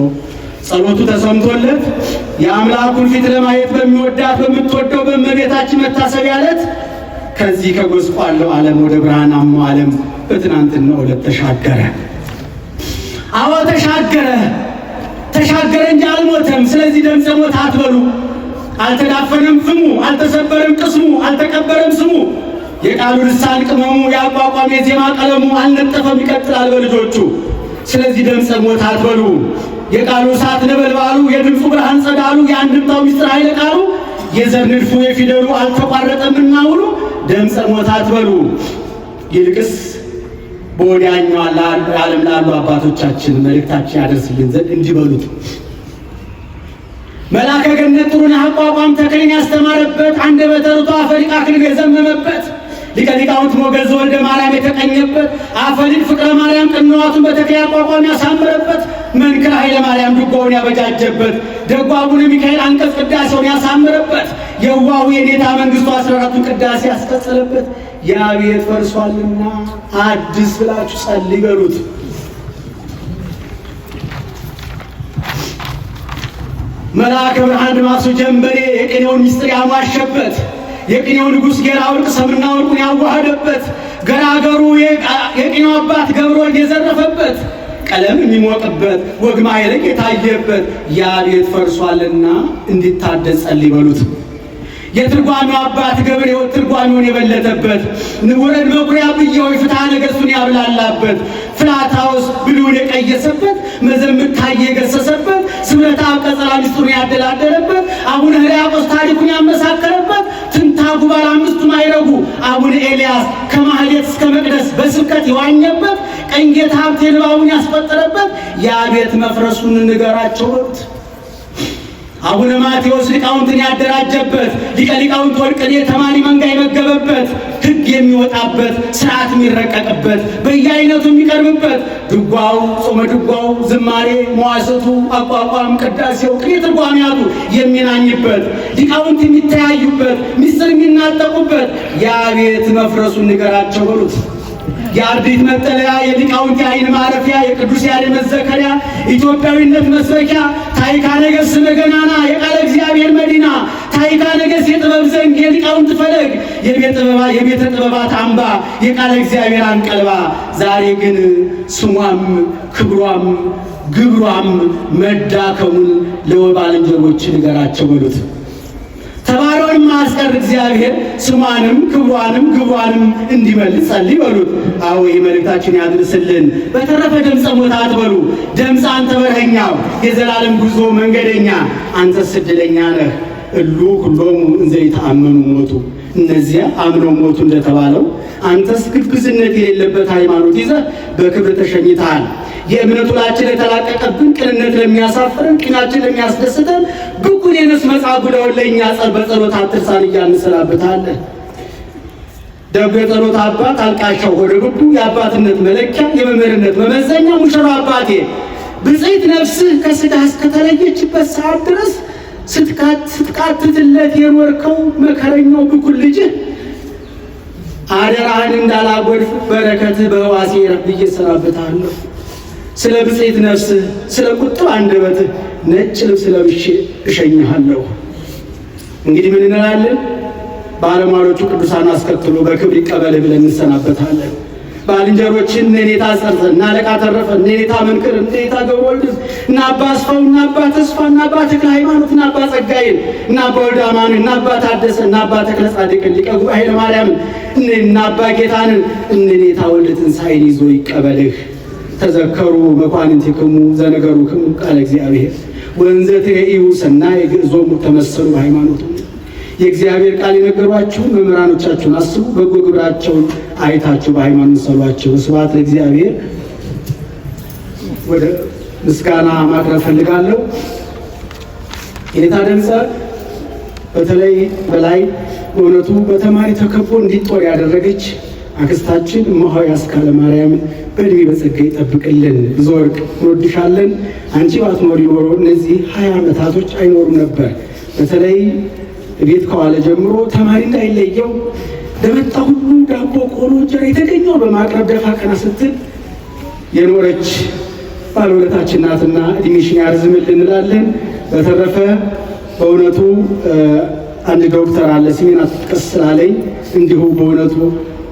ጸሎቱ ተሰምቶለት የአምላኩን ፊት ለማየት በሚወዳት በምትወደው በእመቤታችን መታሰቢያ ዕለት ከዚህ ከጎስቋለው ዓለም ወደ ብርሃናማው ዓለም በትናንትናው ዕለት ተሻገረ። አዎ ተሻገረ እንጂ አልሞተም። ስለዚህ ደምፀ ሞተ አትበሉ። አልተዳፈነም ፍሙ፣ አልተሰበረም ቅስሙ፣ አልተቀበረም ስሙ። የቃሉ ልሳን ቅመሙ፣ የአቋቋም የዜማ ቀለሙ አልነጠፈም ይቀጥላል በልጆቹ። ስለዚህ ደምፀ ሞተ አትበሉ። የቃሉ እሳት ነበልባሉ፣ የድምፁ ብርሃን ጸዳሉ፣ የአንድምታው ምስጢር ኃይለ ቃሉ፣ የዘር ንድፉ የፊደሉ አልተቋረጠምና ውሉ ደምፀ ሞተ አትበሉ። ይልቅስ በወዲያኛው ዓለም ላሉ አባቶቻችን መልእክታችን ያደርስልን ዘንድ እንዲበሉት መልአከ ገነት ጥሩነህ አቋቋም ተክሌን ያስተማረበት አንደበተ ርቱዕ አፈሊቅ አክሊሉ የዘመመበት ሊቀ ሊቃውንት ሞገዝ ወልደ ማርያም የተቀኘበት አፈሊቅ ፍቅረ ማርያም ቅንዋቱን በተክሌ አቋቋም ያሳምረበት መንክር ኃይለ ማርያም ድጓውን ያበጃጀበት ደጉ አቡነ ሚካኤል አንቀጽ ቅዳሴውን ያሳምረበት የዋሁ የኔታ መንግስቱ 14ቱን ቅዳሴ ያስቀጸለበት ያ ቤት ፈርሷልና አዲስ ብላችሁ ጸልይ በሉት። መልአከ ብርሃን ድማሱ ጀንበሬ የቅኔውን ምስጢር ያሟሸበት፣ የቅኔው ንጉሥ ጌራ ወርቅ ሰምና ወርቁን ያዋሃደበት፣ ገራገሩ የቅኔው አባት ገብረወልድ የዘረፈበት፣ ቀለም የሚሞቅበት፣ ወግ ማዕረግ የታየበት ያ ቤት ፈርሷልና እንዲታደስ ጸልይ በሉት። የትርጓሜው አባት ገብረ ሕይወት ትርጓሜውን የበለጠበት፣ ንቡረድ መኩሪያ ብየው ፍትሐ ነገሥቱን ያብላላበት፣ ፍላታውስ ብሉን የቀየሰበት፣ መዘምር ታየ የገሰሰበት፣ ስምረተ አብ ቀጸላ ምስጢሩን ያደላደለበት፣ አቡነ ሕርያቆስ ታሪኩን ያመሳከረበት፣ ትንታጉ ባለ አምስቱ ማዕረጉ አቡነ ኤልያስ ከማህሌት እስከ መቅደስ በስብከት የዋኘበት፣ ቀኝጌታ ሀብቴ ንባቡን ያስቆጠረበት ያ ቤት መፍረሱን ንገራቸው በሉት። አቡነ ማቴዎስ ሊቃውንትን ያደራጀበት፣ ሊቀ ሊቃውንት ወርቅኔ ተማሪ መንጋ የመገበበት፣ ሕግ የሚወጣበት፣ ስርዓት የሚረቀቅበት፣ በየአይነቱ የሚቀርብበት፣ ድጓው፣ ጾመ ድጓው፣ ዝማሬ፣ መዋሥዕቱ፣ አቋቋም፣ ቅዳሴው፣ ቅኔ ትርጓሜያቱ የሚናኝበት፣ ሊቃውንት የሚተያዩበት፣ ምስጢር የሚናጠቁበት ያ ቤት መፍረሱን ንገራቸው በሉት። የአርዲት መጠለያ፣ የሊቃውንት የዓይን ማረፊያ፣ የቅዱስ ያሬድ መዘከሪያ፣ ኢትዮጵያዊነት መስበኪያ፣ ታሪካ ነገሥት ስመገናና፣ የቃለ እግዚአብሔር መዲና፣ ታሪካ ነገሥት የጥበብ ዘንግ፣ የሊቃውንት ፈለግ፣ የቤተ ጥበባት አምባ፣ የቃለ እግዚአብሔር አንቀልባ፣ ዛሬ ግን ስሟም ክብሯም ግብሯም መዳከሙን ለወባልንጀሮች ንገራቸው በሉት። ተባሮን ማስቀር እግዚአብሔር ስሟንም ክብሯንም ግብሯንም እንዲመልስ ጸልይ በሉት። አዎ ይህ መልእክታችን ያድርስልን። በተረፈ ደምፀ ሞት አትበሉ። ደምፀ አንተ በረኸኛው የዘላለም ጉዞ መንገደኛ፣ አንተስ ዕድለኛ ነህ። እሉ ሁሎሙ እንዘ ይተአመኑ ሞቱ፣ እነዚያ አምነው ሞቱ እንደተባለው አንተስ ግብዝነት የሌለበት ሃይማኖት ይዘህ በክብር ተሸኝተሃል። የእምነት ውላችን የተላቀቀብን፣ ቅንነት ለሚያሳፍረን፣ ቅናችን ለሚያስደስተን ብኩን የነስ መጻጉዕ ለእኛ በጸሎት አትርሳን እያልን እንሰናበታለን። ደጉ የጸሎት አባት አልቃሻው ሆደ ብቡ፣ የአባትነት መለኪያ የመምህርነት መመዘኛ ሙሽራው አባቴ፣ ብፅዕት ነፍስህ ከሥጋህ እስከተለየችበት ሰዓት ድረስ ስትቃትትለት የኖርከው መከረኛው ብኩን ልጅህ አደራህን እንዳላጎድፍ በረከትህ በሕዋሴ ረብ ብዬ እሰናበታለሁ። ስለ ብፅዕት ነፍስህ ስለ ቁጥብ አንደበትህ ነጭ ልብስ ለብሼ እሸኝሃለሁ። እንግዲህ ምን እንላለን? ባለሟሎቹ ቅዱሳን አስከትሎ በክብር ይቀበልህ ብለን እንሰናበታለን። ባልንጀሮችን እኔታ ጸርፈ እና አለቃ ተረፈ እኔታ መንክር እኔታ ገብረወልድ እና አባ አስፋው እና አባ ተስፋ እና አባ ተክለ ሃይማኖት እና አባ ጸጋዬን እና አባ ወልደ አማኑኤል እና አባ ታደሰ እና አባ ተክለ ጻድቅን ሊቀ ጉባኤ ኃይለ ማርያምን እና አባ ጌታንን እኔታ ወልደ ትንሣኤን ይዞ ይቀበልህ። ተዘከሩ መኳንንቲክሙ ዘነገሩክሙ ቃለ እግዚአብሔር ወንዘ ትሬኢው ሰናይ ግዕዞሙ ተመሰሉ በሃይማኖቱ። የእግዚአብሔር ቃል የነገሯችሁ መምህራኖቻችሁን አስቡ፣ በጎ ግብራቸውን አይታችሁ በሃይማኖት ሰሏቸው። ስብሐት ለእግዚአብሔር። ወደ ምስጋና ማቅረብ ፈልጋለሁ። የኔታ ደምፀ በተለይ በላይ በእውነቱ በተማሪ ተከቦ እንዲጦር ያደረገች አክስታችን እማሆይ አስካለ ማርያምን በእድሜ በጸጋ ይጠብቅልን። ብዙ ወርቅ እንወድሻለን። አንቺ ባትኖሪ ኖሮ እነዚህ 20 ዓመታቶች አይኖሩም ነበር። በተለይ ቤት ከዋለ ጀምሮ ተማሪ እንዳይለየው ለመጣ ሁሉ ዳቦ፣ ቆሎ፣ እንጀራ የተገኘው በማቅረብ ደፋ ቀና ስትል የኖረች ባለውለታችን ናትና እድሜሽን ያርዝምልን እንላለን። በተረፈ በእውነቱ አንድ ዶክተር አለ ስሜን አትጥቀስ ስላለኝ እንዲሁ በእውነቱ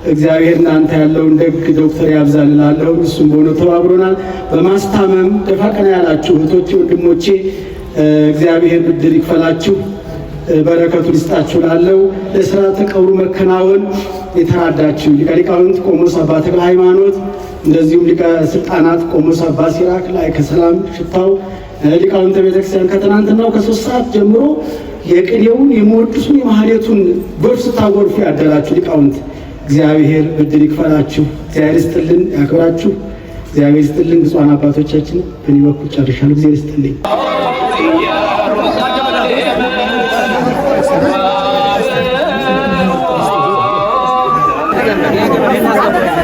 እግዚአብሔር እናንተ ያለውን ደግ ዶክተር ያብዛል እላለሁ። እሱም በእውነቱ ተባብሮናል። በማስታመም ደፋ ቀና ያላችሁ እህቶቼ፣ ወንድሞቼ እግዚአብሔር ብድር ይክፈላችሁ፣ በረከቱን ይስጣችሁ እላለሁ። ለሥርዓተ ቀብሩ መከናወን የተራዳችሁ ሊቀ ሊቃውንት ቆሞስ አባ ተክለ ሃይማኖት፣ እንደዚሁም ሊቀ ስልጣናት ቆሞስ አባ ሲራክ ላይ ከሰላም ሽታው፣ ሊቃውንተ ቤተክርስቲያን ከትናንትናው ከ3 ሰዓት ጀምሮ የቅኔውን የመወድሱን የማህሌቱን ጎርፍ ስታጎርፉ ያደራችሁ ሊቃውንት እግዚአብሔር ብድር ይክፈላችሁ። እግዚአብሔር ይስጥልን፣ ያክብራችሁ። እግዚአብሔር ይስጥልን። ብፁዓን አባቶቻችን በእኔ በኩል ጨርሻለሁ። እግዚአብሔር ይስጥልኝ። Thank you.